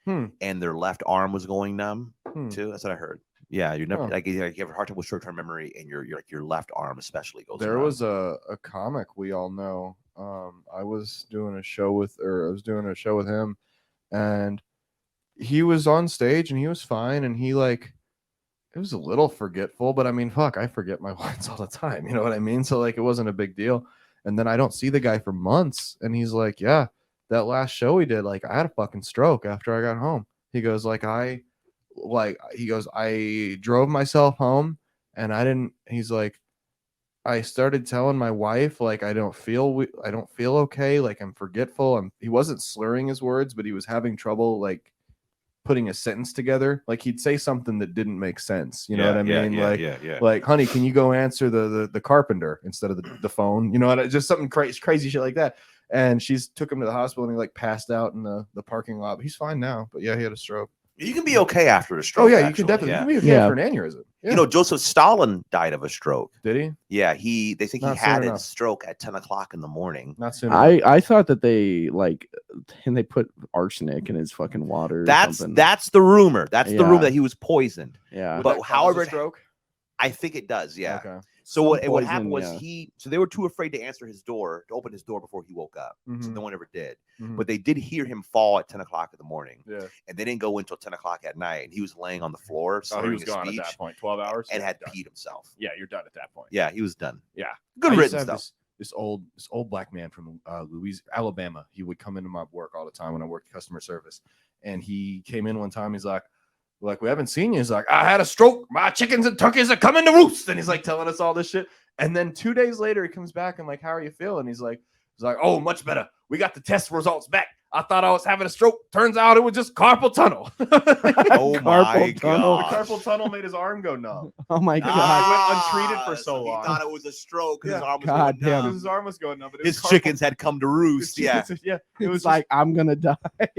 [SPEAKER 6] and their left arm was going numb too. That's what I heard. Yeah, you're never like you have a hard time with short-term memory, and your left arm especially goes.
[SPEAKER 3] There was a comic we all know. I was doing a show with him, and he was on stage and he was fine, and he like it was a little forgetful, but I mean, fuck, I forget my lines all the time. You know what I mean? So like, it wasn't a big deal. And then I don't see the guy for months, and he's like, yeah, that last show we did, like I had a fucking stroke after I got home. He goes I drove myself home and he's like, I started telling my wife, like, I don't feel okay. Like I'm forgetful. He wasn't slurring his words, but he was having trouble, like putting a sentence together. Like he'd say something that didn't make sense. You know what I mean? Like, honey, can you go answer the carpenter instead of the phone? You know, just something crazy shit like that. And she took him to the hospital and he like passed out in the parking lot. He's fine now, but yeah, he had a stroke.
[SPEAKER 6] You can be okay after a stroke.
[SPEAKER 3] Oh yeah, you can definitely. You can be okay after an aneurysm. Yeah.
[SPEAKER 6] You know, Joseph Stalin died of a stroke.
[SPEAKER 3] Did he?
[SPEAKER 6] Yeah, they think he had a stroke at 10 o'clock in the morning.
[SPEAKER 3] Not soon.
[SPEAKER 5] I thought that they put arsenic in his fucking water.
[SPEAKER 6] That's the rumor. That's the rumor that he was poisoned.
[SPEAKER 5] Yeah.
[SPEAKER 6] But however,
[SPEAKER 3] stroke?
[SPEAKER 6] I think it does. Yeah.
[SPEAKER 3] Okay.
[SPEAKER 6] So what happened was so they were too afraid to open his door before he woke up. So no one ever did. But they did hear him fall at 10 o'clock in the morning.
[SPEAKER 3] Yeah.
[SPEAKER 6] And they didn't go until 10 o'clock at night. And he was laying on the floor, slurring his
[SPEAKER 3] gone
[SPEAKER 6] speech
[SPEAKER 3] at that point, 12 hours.
[SPEAKER 6] And had peed himself.
[SPEAKER 3] Yeah, you're done at that point.
[SPEAKER 6] Yeah, he was done.
[SPEAKER 3] Yeah.
[SPEAKER 6] Good riddance stuff.
[SPEAKER 3] This old black man from Alabama, he would come into my work all the time when I worked customer service. And he came in one time, he's like, we haven't seen you. He's like, I had a stroke. My chickens and turkeys are coming to roost. And he's like telling us all this shit. And then 2 days later, he comes back and like, how are you feeling? He's like, oh, much better. We got the test results back. I thought I was having a stroke. Turns out it was just carpal tunnel.
[SPEAKER 6] Oh my God.
[SPEAKER 3] The carpal tunnel made his arm go numb.
[SPEAKER 5] Oh my God.
[SPEAKER 3] It went untreated for so long.
[SPEAKER 6] He thought it was a stroke because
[SPEAKER 3] Yeah.
[SPEAKER 6] his arm was going numb.
[SPEAKER 3] His arm was going numb. But
[SPEAKER 6] His chickens had come to roost. Yeah.
[SPEAKER 3] Yeah.
[SPEAKER 5] It was like, I'm going to die.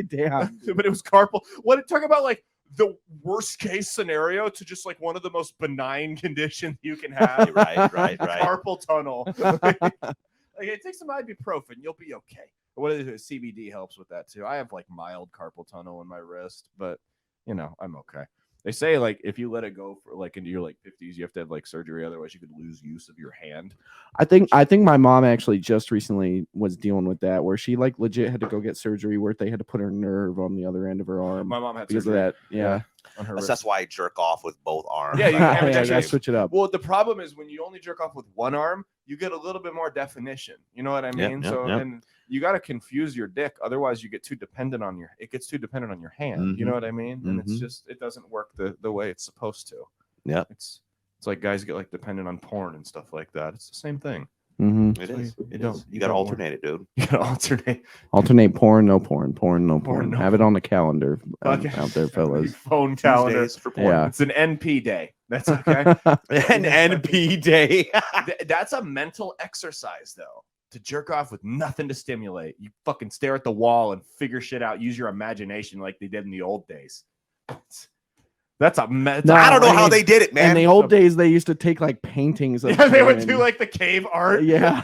[SPEAKER 5] Damn.
[SPEAKER 3] But it was carpal. Talk about like the worst case scenario to just like one of the most benign conditions you can have.
[SPEAKER 6] Right.
[SPEAKER 3] Carpal tunnel. Like, take some ibuprofen. You'll be okay. What is it? CBD helps with that too. I have like mild carpal tunnel in my wrist, but I'm okay. They say like if you let it go for like into your like 50s, you have to have like surgery, otherwise you could lose use of your hand.
[SPEAKER 5] I think my mom actually just recently was dealing with that, where she like legit had to go get surgery where they had to put her nerve on the other end of her arm.
[SPEAKER 3] My mom had
[SPEAKER 5] because
[SPEAKER 3] surgery.
[SPEAKER 5] of that. Yeah.
[SPEAKER 3] On her
[SPEAKER 6] That's why I jerk off with both arms.
[SPEAKER 3] Yeah, you
[SPEAKER 5] gotta switch it up.
[SPEAKER 3] Well, the problem is when you only jerk off with one arm, you get a little bit more definition. You know what I mean? And you got to confuse your dick, otherwise you get too dependent on it gets too dependent on your hand. You know what I mean? And it's just it doesn't work the way it's supposed to.
[SPEAKER 6] Yeah.
[SPEAKER 3] It's like guys get like dependent on porn and stuff like that. It's the same thing.
[SPEAKER 6] It is. You got to alternate it, dude.
[SPEAKER 3] You got to
[SPEAKER 5] alternate porn, no porn, porn, no porn.
[SPEAKER 3] no
[SPEAKER 5] Have it on the calendar
[SPEAKER 3] Okay.
[SPEAKER 5] out there, fellas.
[SPEAKER 3] Phone calendar
[SPEAKER 6] for porn.
[SPEAKER 5] Yeah.
[SPEAKER 3] It's an NP day. That's okay.
[SPEAKER 6] An NP day.
[SPEAKER 3] That's a mental exercise, though. To jerk off with nothing to stimulate. You fucking stare at the wall and figure shit out. Use your imagination like they did in the old days. That's a
[SPEAKER 6] I don't know how they did it, man.
[SPEAKER 5] In the old days, they used to take like paintings of
[SPEAKER 3] they would
[SPEAKER 5] women.
[SPEAKER 3] do like the cave art.
[SPEAKER 5] Yeah.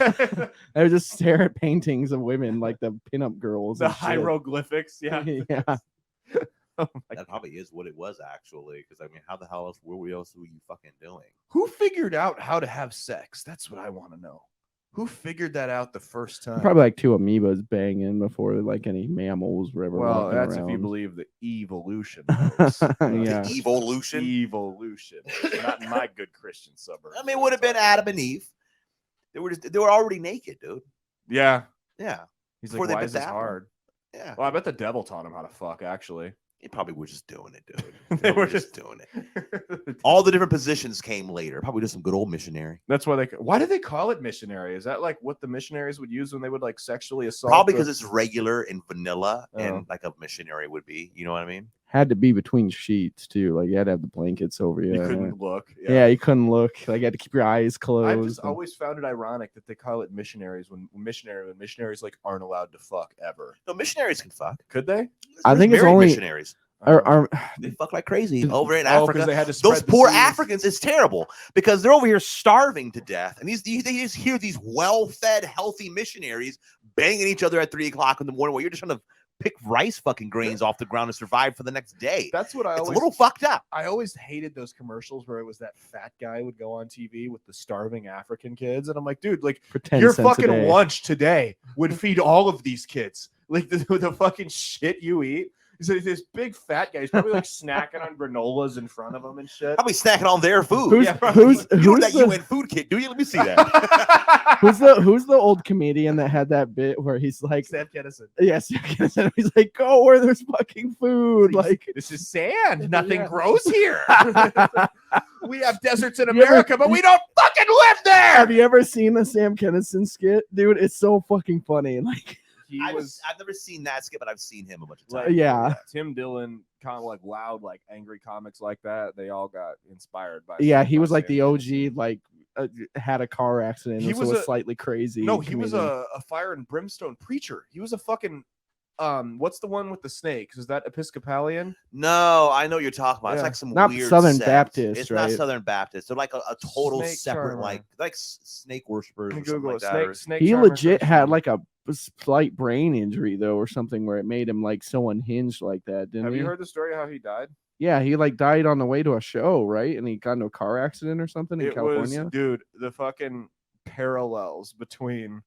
[SPEAKER 5] They would just stare at paintings of women, like the pinup girls.
[SPEAKER 3] The hieroglyphics. Yeah.
[SPEAKER 5] Yeah.
[SPEAKER 6] That probably is what it was, actually. Because, I mean, how the hell else were you fucking doing?
[SPEAKER 3] Who figured out how to have sex? That's what I want to know. Who figured that out the first time?
[SPEAKER 5] Probably like two amoebas banging before like any mammals were ever.
[SPEAKER 3] Well, that's
[SPEAKER 5] around.
[SPEAKER 3] if you believe the evolution.
[SPEAKER 5] Yeah.
[SPEAKER 6] Evolution.
[SPEAKER 3] Not in my good Christian suburb.
[SPEAKER 6] I mean, it would have been Adam and Eve. They were already naked, dude.
[SPEAKER 3] Yeah.
[SPEAKER 6] Yeah.
[SPEAKER 3] He's
[SPEAKER 6] Before
[SPEAKER 3] like,
[SPEAKER 6] they
[SPEAKER 3] why
[SPEAKER 6] bit
[SPEAKER 3] is
[SPEAKER 6] the
[SPEAKER 3] this
[SPEAKER 6] apple.
[SPEAKER 3] hard?
[SPEAKER 6] Yeah.
[SPEAKER 3] Well, I bet the devil taught him how to fuck, actually.
[SPEAKER 6] They probably were just doing it, dude.
[SPEAKER 3] They were
[SPEAKER 6] just doing it. All the different positions came later. Probably just some good old missionary.
[SPEAKER 3] That's why why do they call it missionary? Is that like what the missionaries would use when they would like sexually assault?
[SPEAKER 6] Probably because it's regular and vanilla and like a missionary would be. You know what I mean?
[SPEAKER 5] Had to be between sheets too. Like you had to have the blankets over you.
[SPEAKER 3] You couldn't look.
[SPEAKER 5] Yeah, you couldn't look. Like you had to keep your eyes closed.
[SPEAKER 3] I've just always found it ironic that they call it missionaries when missionaries like aren't allowed to fuck ever.
[SPEAKER 6] No, missionaries can fuck.
[SPEAKER 3] Could they?
[SPEAKER 5] I think it's
[SPEAKER 6] married
[SPEAKER 5] only
[SPEAKER 6] missionaries.
[SPEAKER 5] They
[SPEAKER 6] fuck like crazy over in
[SPEAKER 3] Africa.
[SPEAKER 6] Africa.
[SPEAKER 3] They had to spread
[SPEAKER 6] Those
[SPEAKER 3] the
[SPEAKER 6] poor
[SPEAKER 3] seeds.
[SPEAKER 6] Africans, it's terrible because they're over here starving to death, and they just hear these well-fed, healthy missionaries banging each other at 3 o'clock in the morning while you're just trying to pick rice fucking grains off the ground to survive for the next day.
[SPEAKER 3] That's what
[SPEAKER 6] It's a little fucked up.
[SPEAKER 3] I always hated those commercials where it was that fat guy would go on TV with the starving African kids, and I'm like, dude, like your fucking lunch today would feed all of these kids. Like the fucking shit you eat. He's like this big fat guy. He's probably like snacking on granolas in front of him and shit.
[SPEAKER 6] Probably snacking on their food.
[SPEAKER 5] Who's
[SPEAKER 6] that UN food kit? Do you? Let me see that.
[SPEAKER 5] Who's the old comedian that had that bit where he's like
[SPEAKER 3] Sam Kinison?
[SPEAKER 5] Yes, Sam Kinison. He's like, go where there's fucking food. Like
[SPEAKER 3] this is sand. Nothing grows here. We have deserts in America, but we don't fucking live there.
[SPEAKER 5] Have you ever seen the Sam Kinison skit, dude? It's so fucking funny. Like.
[SPEAKER 6] I've never seen that skit, but I've seen him a bunch of times.
[SPEAKER 5] Yeah.
[SPEAKER 3] Tim Dillon, kind of like loud, like angry comics like that. They all got inspired by.
[SPEAKER 5] Yeah, he was like the OG, like had a car accident.
[SPEAKER 3] He was
[SPEAKER 5] slightly crazy.
[SPEAKER 3] No, he was a fire and brimstone preacher. He was a fucking. What's the one with the snakes? Is that Episcopalian?
[SPEAKER 6] No, I know what you're talking about. Yeah. It's like some
[SPEAKER 5] not
[SPEAKER 6] weird
[SPEAKER 5] Southern
[SPEAKER 6] sect.
[SPEAKER 5] Baptist.
[SPEAKER 6] It's
[SPEAKER 5] right?
[SPEAKER 6] not Southern Baptist. They're like a total
[SPEAKER 3] snake
[SPEAKER 6] separate,
[SPEAKER 3] charmer.
[SPEAKER 6] like snake worshippers. Or
[SPEAKER 3] Google
[SPEAKER 6] like that.
[SPEAKER 3] snake.
[SPEAKER 5] He legit had like a slight brain injury though, or something where it made him like so unhinged like that. Didn't
[SPEAKER 3] Have
[SPEAKER 5] he?
[SPEAKER 3] you heard the story of how he died?
[SPEAKER 5] Yeah, he like died on the way to a show, right? And he got into a car accident or something in California.
[SPEAKER 3] Dude, the fucking parallels between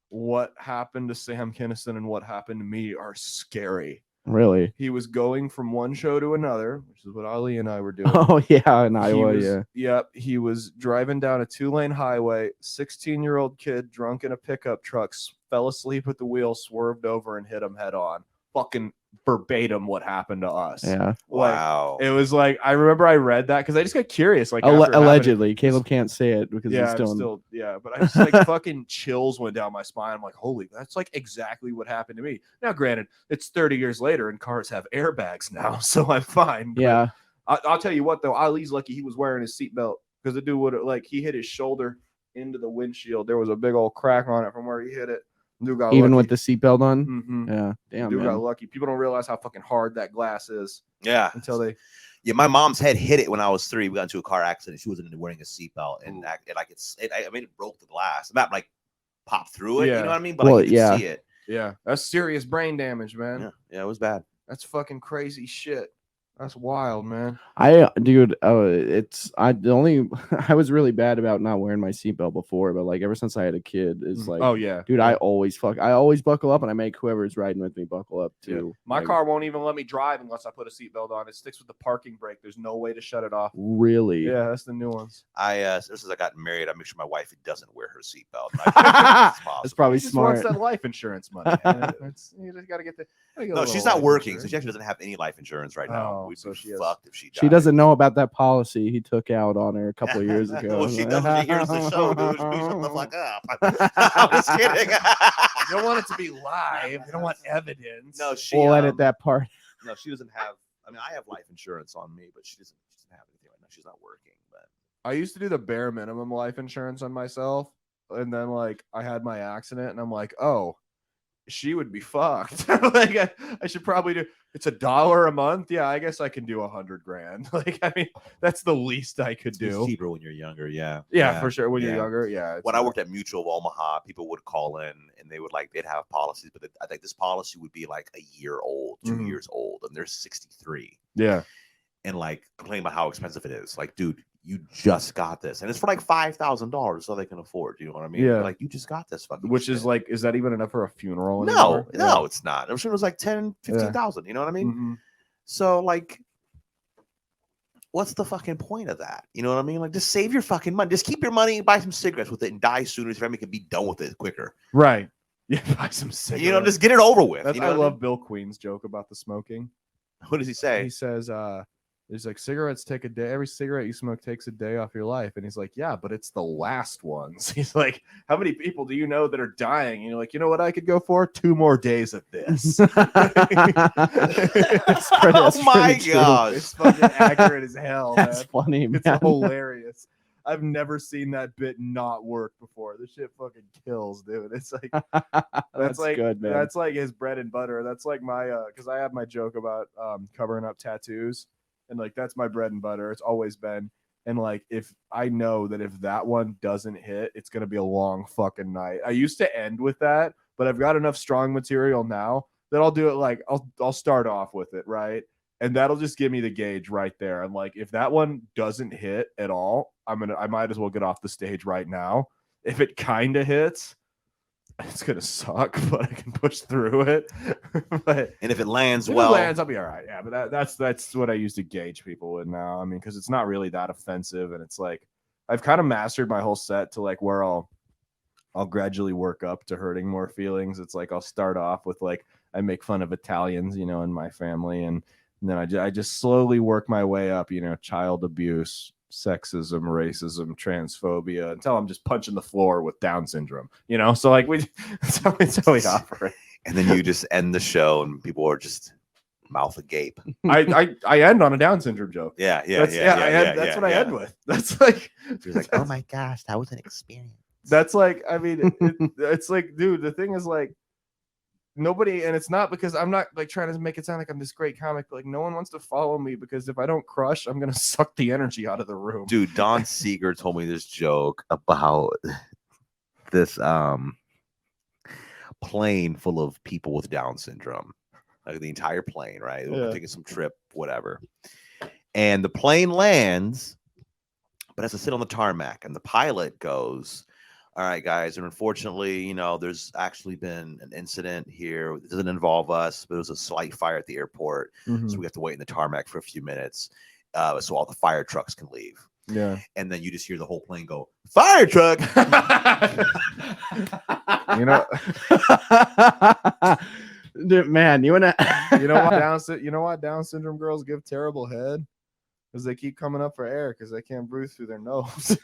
[SPEAKER 3] what happened to Sam Kinison and what happened to me are scary.
[SPEAKER 5] Really?
[SPEAKER 3] He was going from one show to another, which is what Ali and I were doing.
[SPEAKER 5] Oh yeah, in Iowa, yeah.
[SPEAKER 3] Yep, he was driving down a 2-lane highway. 16-year-old kid drunk in a pickup truck fell asleep at the wheel, swerved over, and hit him head on. Fucking verbatim what happened to us.
[SPEAKER 5] Yeah.
[SPEAKER 6] Wow.
[SPEAKER 3] It was like, I remember I read that because I just got curious. Like
[SPEAKER 5] allegedly, Caleb can't say it because he's still
[SPEAKER 3] but I just like fucking chills went down my spine. I'm like, holy, that's like exactly what happened to me. Now, granted, it's 30 years later and cars have airbags now, so I'm fine.
[SPEAKER 5] Yeah.
[SPEAKER 3] I'll tell you what though, Ali's lucky he was wearing his seatbelt because the dude would like he hit his shoulder into the windshield. There was a big old crack on it from where he hit it. Dude got
[SPEAKER 5] even
[SPEAKER 3] lucky.
[SPEAKER 5] with the seatbelt on.
[SPEAKER 3] Mm-hmm.
[SPEAKER 5] Yeah, damn.
[SPEAKER 3] Dude got lucky. People don't realize how fucking hard that glass is.
[SPEAKER 6] Yeah,
[SPEAKER 3] until they.
[SPEAKER 6] Yeah, my mom's head hit it when I was 3. We got into a car accident. She wasn't wearing a seatbelt, and I mean, it broke the glass. Not like popped through it.
[SPEAKER 3] Yeah.
[SPEAKER 6] You know what I mean? But like, you could see it.
[SPEAKER 3] Yeah, that's serious brain damage, man.
[SPEAKER 6] Yeah, it was bad.
[SPEAKER 3] That's fucking crazy shit. That's wild, man.
[SPEAKER 5] I was really bad about not wearing my seatbelt before, but like ever since I had a kid, it's like,
[SPEAKER 3] oh yeah,
[SPEAKER 5] dude, I always buckle up, and I make whoever's riding with me buckle up too.
[SPEAKER 3] Yeah. My car won't even let me drive unless I put a seatbelt on. It sticks with the parking brake. There's no way to shut it off.
[SPEAKER 5] Really?
[SPEAKER 3] Yeah, that's the new ones.
[SPEAKER 6] Ever since I got married, I make sure my wife doesn't wear her seatbelt.
[SPEAKER 5] That's probably smart.
[SPEAKER 3] She just wants that life insurance money. You just gotta get the.
[SPEAKER 6] No, she's not working, so she actually doesn't have any life insurance right now.
[SPEAKER 3] Oh, so she
[SPEAKER 6] fucked if she died.
[SPEAKER 5] She doesn't know about that policy he took out on her a couple of years ago.
[SPEAKER 6] Well, she doesn't. She hears the show, dude. Shut the fuck up. I'm just kidding.
[SPEAKER 3] You don't want it to be live. You don't want evidence.
[SPEAKER 6] No,
[SPEAKER 5] we'll edit that part.
[SPEAKER 6] No, she doesn't have. I mean, I have life insurance on me, but she doesn't have anything right now. She's not working. But
[SPEAKER 3] I used to do the bare minimum life insurance on myself, and then like I had my accident, and I'm like, oh, she would be fucked. Like I should probably do. It's $1 a month. Yeah, I guess I can do $100,000. Like, I mean, that's the least I could do.
[SPEAKER 6] It's cheaper when you're younger. Yeah,
[SPEAKER 3] for sure. When you're younger, yeah.
[SPEAKER 6] When I worked at Mutual of Omaha, people would call in and they'd have policies, but I think this policy would be like a year old, 2 years old, and they're 63.
[SPEAKER 3] Yeah,
[SPEAKER 6] and like complain about how expensive it is. Like, dude, you just got this, and it's for like $5,000, so they can afford. You know what I mean?
[SPEAKER 3] Yeah.
[SPEAKER 6] Like, you just got this fucking.
[SPEAKER 3] Which
[SPEAKER 6] shit.
[SPEAKER 3] is like, is that even enough for a funeral?
[SPEAKER 6] No, it's not. I'm sure it was like 10, 15,000. You know what I mean?
[SPEAKER 3] Mm-hmm.
[SPEAKER 6] So like, what's the fucking point of that? You know what I mean? Like, just save your fucking money. Just keep your money, buy some cigarettes with it, and die sooner. So your family can be done with it quicker.
[SPEAKER 3] Right. Yeah, buy some cigarettes.
[SPEAKER 6] You know, just get it over with.
[SPEAKER 3] That's,
[SPEAKER 6] you know
[SPEAKER 3] I love Bill Queen's joke about the smoking.
[SPEAKER 6] What does he say?
[SPEAKER 3] He says, there's like cigarettes take a day. Every cigarette you smoke takes a day off your life. And he's like, yeah, but it's the last ones. He's like, how many people do you know that are dying? And you're like, you know what I could go for? 2 more days of this.
[SPEAKER 6] Oh my God.
[SPEAKER 3] It's fucking accurate as hell.
[SPEAKER 5] That's
[SPEAKER 3] man.
[SPEAKER 5] funny, man.
[SPEAKER 3] It's hilarious. I've never seen that bit not work before. This shit fucking kills, dude. It's like that's like
[SPEAKER 5] good, man.
[SPEAKER 3] That's like his bread and butter. That's like my because I have my joke about covering up tattoos, and like that's my bread and butter. It's always been. And like if I know that if that one doesn't hit, it's gonna be a long fucking night. I used to end with that, but I've got enough strong material now that I'll do it like I'll start off with it, right? And that'll just give me the gauge right there. I'm like, if that one doesn't hit at all, I might as well get off the stage right now. If it kind of hits, it's gonna suck, but I can push through it.
[SPEAKER 6] And if it lands
[SPEAKER 3] I'll be all right. Yeah, but that's what I use to gauge people with now. I mean, because it's not really that offensive, and it's like I've kind of mastered my whole set to like where I'll gradually work up to hurting more feelings. It's like I'll start off with like I make fun of Italians, you know, in my family, and then I just slowly work my way up, you know, child abuse, sexism, racism, transphobia, until I'm just punching the floor with Down syndrome, you know? So like that's how we operate.
[SPEAKER 6] And then you just end the show and people are just mouth agape.
[SPEAKER 3] I end on a Down syndrome joke.
[SPEAKER 6] That's
[SPEAKER 3] what I end with. That's like,
[SPEAKER 6] you're like, oh my gosh, that was an experience.
[SPEAKER 3] That's like, I mean, it's like, dude, the thing is like, nobody, and it's not because I'm not like trying to make it sound like I'm this great comic, but like no one wants to follow me because if I don't crush, I'm gonna suck the energy out of the room.
[SPEAKER 6] Dude, Don Seeger told me this joke about this plane full of people with Down syndrome, like the entire plane, right? They were taking some trip, whatever. And the plane lands, but has to sit on the tarmac. And the pilot goes, all right, guys, and unfortunately, you know, there's actually been an incident here. It doesn't involve us, but it was a slight fire at the airport. So we have to wait in the tarmac for a few minutes so all the fire trucks can leave.
[SPEAKER 3] Yeah.
[SPEAKER 6] And then you just hear the whole plane go, fire truck.
[SPEAKER 3] You know,
[SPEAKER 5] Dude, man, you know
[SPEAKER 3] why Down syndrome girls give terrible head? Because they keep coming up for air because they can't breathe through their nose.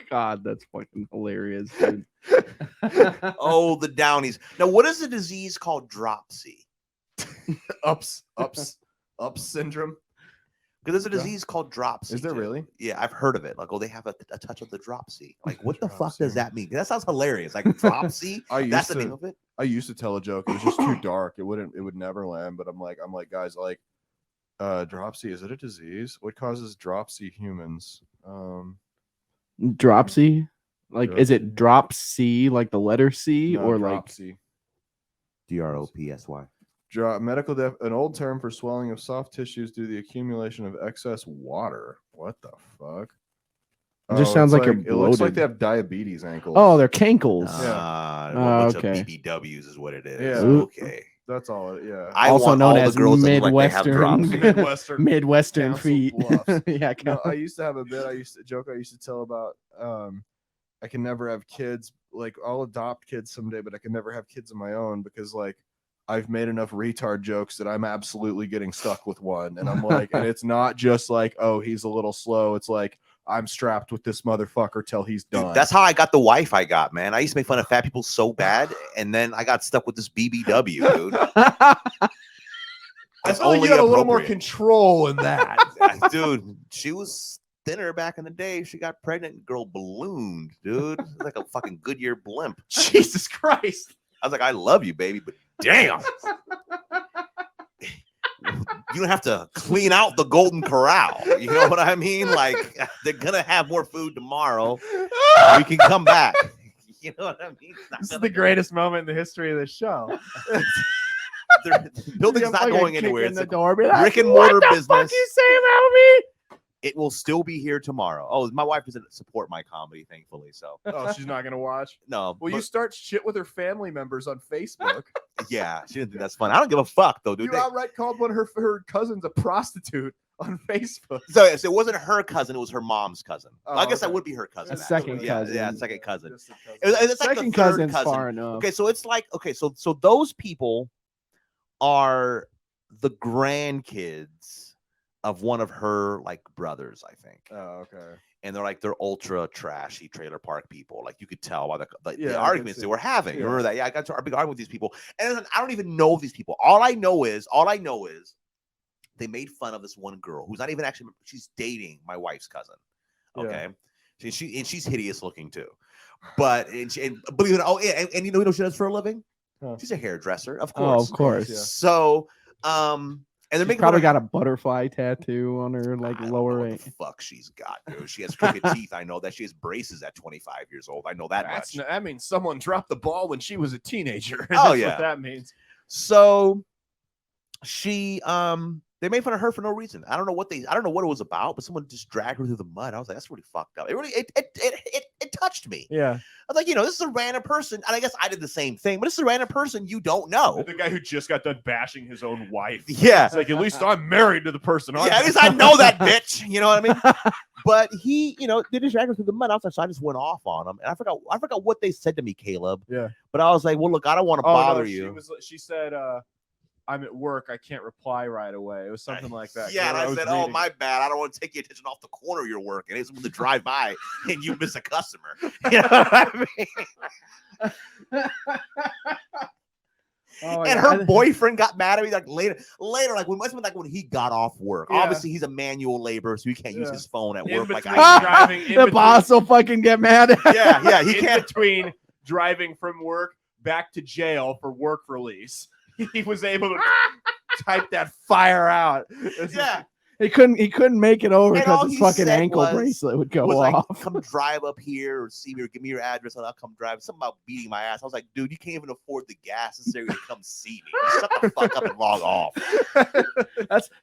[SPEAKER 5] God, that's fucking hilarious, dude.
[SPEAKER 6] Oh, the Downies. Now, what is a disease called dropsy?
[SPEAKER 3] Ups syndrome.
[SPEAKER 6] Because there's a disease called dropsy.
[SPEAKER 3] Is there really?
[SPEAKER 6] Yeah, I've heard of it. Like, oh, they have a touch of the dropsy. Like, what the fuck does that mean? That sounds hilarious. Like dropsy. That's the name of it.
[SPEAKER 3] I used to tell a joke. It was just too dark. It would never land. But I'm like, guys, like, dropsy, is it a disease? What causes dropsy humans?
[SPEAKER 5] Dropsy? Like, is it drop C, like the letter C, or
[SPEAKER 3] dropsy.
[SPEAKER 5] like
[SPEAKER 6] DROPSY?
[SPEAKER 3] An old term for swelling of soft tissues due to the accumulation of excess water. What the fuck?
[SPEAKER 5] It just sounds like you're
[SPEAKER 3] it looks like
[SPEAKER 5] bloated.
[SPEAKER 3] they have diabetes ankles.
[SPEAKER 5] Oh, they're cankles.
[SPEAKER 6] Okay. Of BBWs is what it is.
[SPEAKER 3] Yeah.
[SPEAKER 6] Okay.
[SPEAKER 3] That's all. Yeah.
[SPEAKER 6] I
[SPEAKER 5] also
[SPEAKER 6] want
[SPEAKER 5] known
[SPEAKER 6] all
[SPEAKER 5] as
[SPEAKER 6] the girls that look like they have
[SPEAKER 5] Midwestern,
[SPEAKER 6] dropsy.
[SPEAKER 5] Midwestern
[SPEAKER 3] Council
[SPEAKER 5] feet.
[SPEAKER 3] Bluffs.
[SPEAKER 5] Yeah,
[SPEAKER 3] No, I used to have a bit. I used to tell about. I can never have kids. Like, I'll adopt kids someday, but I can never have kids of my own because, like, I've made enough retard jokes that I'm absolutely getting stuck with one. And I'm like, and it's not just like, oh, he's a little slow. It's like, I'm strapped with this motherfucker till he's done.
[SPEAKER 6] Dude, that's how I got the wife I got, man. I used to make fun of fat people so bad, and then I got stuck with this BBW, dude.
[SPEAKER 3] I feel like you had a little more control in that.
[SPEAKER 6] Dude, she was thinner back in the day. She got pregnant, girl ballooned, dude. Like a fucking Goodyear blimp.
[SPEAKER 5] Jesus Christ.
[SPEAKER 6] I was like, I love you, baby, but damn. You don't have to clean out the Golden Corral. You know what I mean? Like, they're gonna have more food tomorrow. We can come back. You know what I mean?
[SPEAKER 3] This is the greatest moment in the history of the show.
[SPEAKER 6] The building's not going anywhere. It's
[SPEAKER 5] the
[SPEAKER 6] a
[SPEAKER 5] door, be like,
[SPEAKER 6] brick and mortar
[SPEAKER 5] what the
[SPEAKER 6] business.
[SPEAKER 5] fuck you say about me?
[SPEAKER 6] It will still be here tomorrow. Oh, my wife doesn't support my comedy, thankfully. So,
[SPEAKER 3] Oh, she's not gonna watch.
[SPEAKER 6] no.
[SPEAKER 3] Well, you start shit with her family members on Facebook.
[SPEAKER 6] Yeah, she didn't think that's fun. I don't give a fuck though, dude.
[SPEAKER 3] You outright called one of her cousins a prostitute on Facebook.
[SPEAKER 6] So it wasn't her cousin; it was her mom's cousin.
[SPEAKER 3] Oh,
[SPEAKER 6] I guess that
[SPEAKER 3] okay.
[SPEAKER 6] would be her cousin.
[SPEAKER 5] A second
[SPEAKER 6] actually.
[SPEAKER 5] cousin.
[SPEAKER 6] Yeah, second cousin.
[SPEAKER 3] Just a cousin.
[SPEAKER 6] It's like
[SPEAKER 5] Second
[SPEAKER 6] the third
[SPEAKER 5] cousin's
[SPEAKER 6] cousin.
[SPEAKER 5] far enough.
[SPEAKER 6] Okay, so it's like so those people are the grandkids of one of her like brothers, I think.
[SPEAKER 3] Oh, okay.
[SPEAKER 6] And they're ultra trashy trailer park people. Like you could tell by the
[SPEAKER 3] Yeah, I
[SPEAKER 6] arguments
[SPEAKER 3] can
[SPEAKER 6] they
[SPEAKER 3] see.
[SPEAKER 6] were having.
[SPEAKER 3] Yeah.
[SPEAKER 6] Remember that? Yeah, I got to a big argument with these people, and I don't even know these people. All I know is they made fun of this one girl who's not even actually. She's dating my wife's cousin. Okay, she's hideous looking too. But and believe it, and you know what she does for a living?
[SPEAKER 3] Huh.
[SPEAKER 6] She's a hairdresser, of
[SPEAKER 5] Oh,
[SPEAKER 6] course.
[SPEAKER 5] of course.
[SPEAKER 3] Yeah.
[SPEAKER 6] So and they're
[SPEAKER 5] She's
[SPEAKER 6] making
[SPEAKER 5] probably
[SPEAKER 6] fun
[SPEAKER 5] got a butterfly tattoo on her like
[SPEAKER 6] I don't
[SPEAKER 5] lower
[SPEAKER 6] know
[SPEAKER 5] right.
[SPEAKER 6] what the fuck she's got, dude. She has crooked teeth. I know that. She has braces at 25 years old. I know that much.
[SPEAKER 3] That means someone dropped the ball when she was a teenager.
[SPEAKER 6] Oh,
[SPEAKER 3] That's
[SPEAKER 6] yeah.
[SPEAKER 3] what that means.
[SPEAKER 6] So she they made fun of her for no reason. I don't know what it was about, but someone just dragged her through the mud. I was like, that's really fucked up. It touched me.
[SPEAKER 3] Yeah.
[SPEAKER 6] I was like, this is a random person, and I guess I did the same thing, but it's a random person you don't know.
[SPEAKER 3] The guy who just got done bashing his own wife.
[SPEAKER 6] Yeah.
[SPEAKER 3] It's like, at least I'm married to the person.
[SPEAKER 6] Yeah, at least I know that bitch. You know what I mean? But he, they just dragged her through the mud. I was like, so I just went off on him, and I forgot what they said to me, Caleb.
[SPEAKER 3] Yeah.
[SPEAKER 6] But I was like, well, look, I don't want to bother you.
[SPEAKER 3] She said, I'm at work. I can't reply right away. It was something like that.
[SPEAKER 6] Yeah, and I said,
[SPEAKER 3] reading.
[SPEAKER 6] oh, my bad. I don't want to take your attention off the corner of your work. And it's when to drive by and you miss a customer. You know what I mean? And her boyfriend got mad at me like later, like when he got off work.
[SPEAKER 3] Yeah.
[SPEAKER 6] Obviously, he's a manual laborer, so he can't use his phone at work like
[SPEAKER 3] between
[SPEAKER 6] I do.
[SPEAKER 3] driving, in
[SPEAKER 5] The
[SPEAKER 3] between-
[SPEAKER 5] boss will fucking get mad.
[SPEAKER 6] Yeah, he
[SPEAKER 3] in
[SPEAKER 6] can't.
[SPEAKER 3] between driving from work back to jail for work release. He was able to type that fire out.
[SPEAKER 6] Yeah.
[SPEAKER 5] He couldn't make it over
[SPEAKER 6] And all
[SPEAKER 5] because his
[SPEAKER 6] he
[SPEAKER 5] fucking
[SPEAKER 6] said
[SPEAKER 5] ankle bracelet would go
[SPEAKER 6] was
[SPEAKER 5] off.
[SPEAKER 6] like, come drive up here or see me or give me your address and I'll come drive. Something about beating my ass. I was like, dude, you can't even afford the gas necessary to come see me. Shut the fuck up and log off.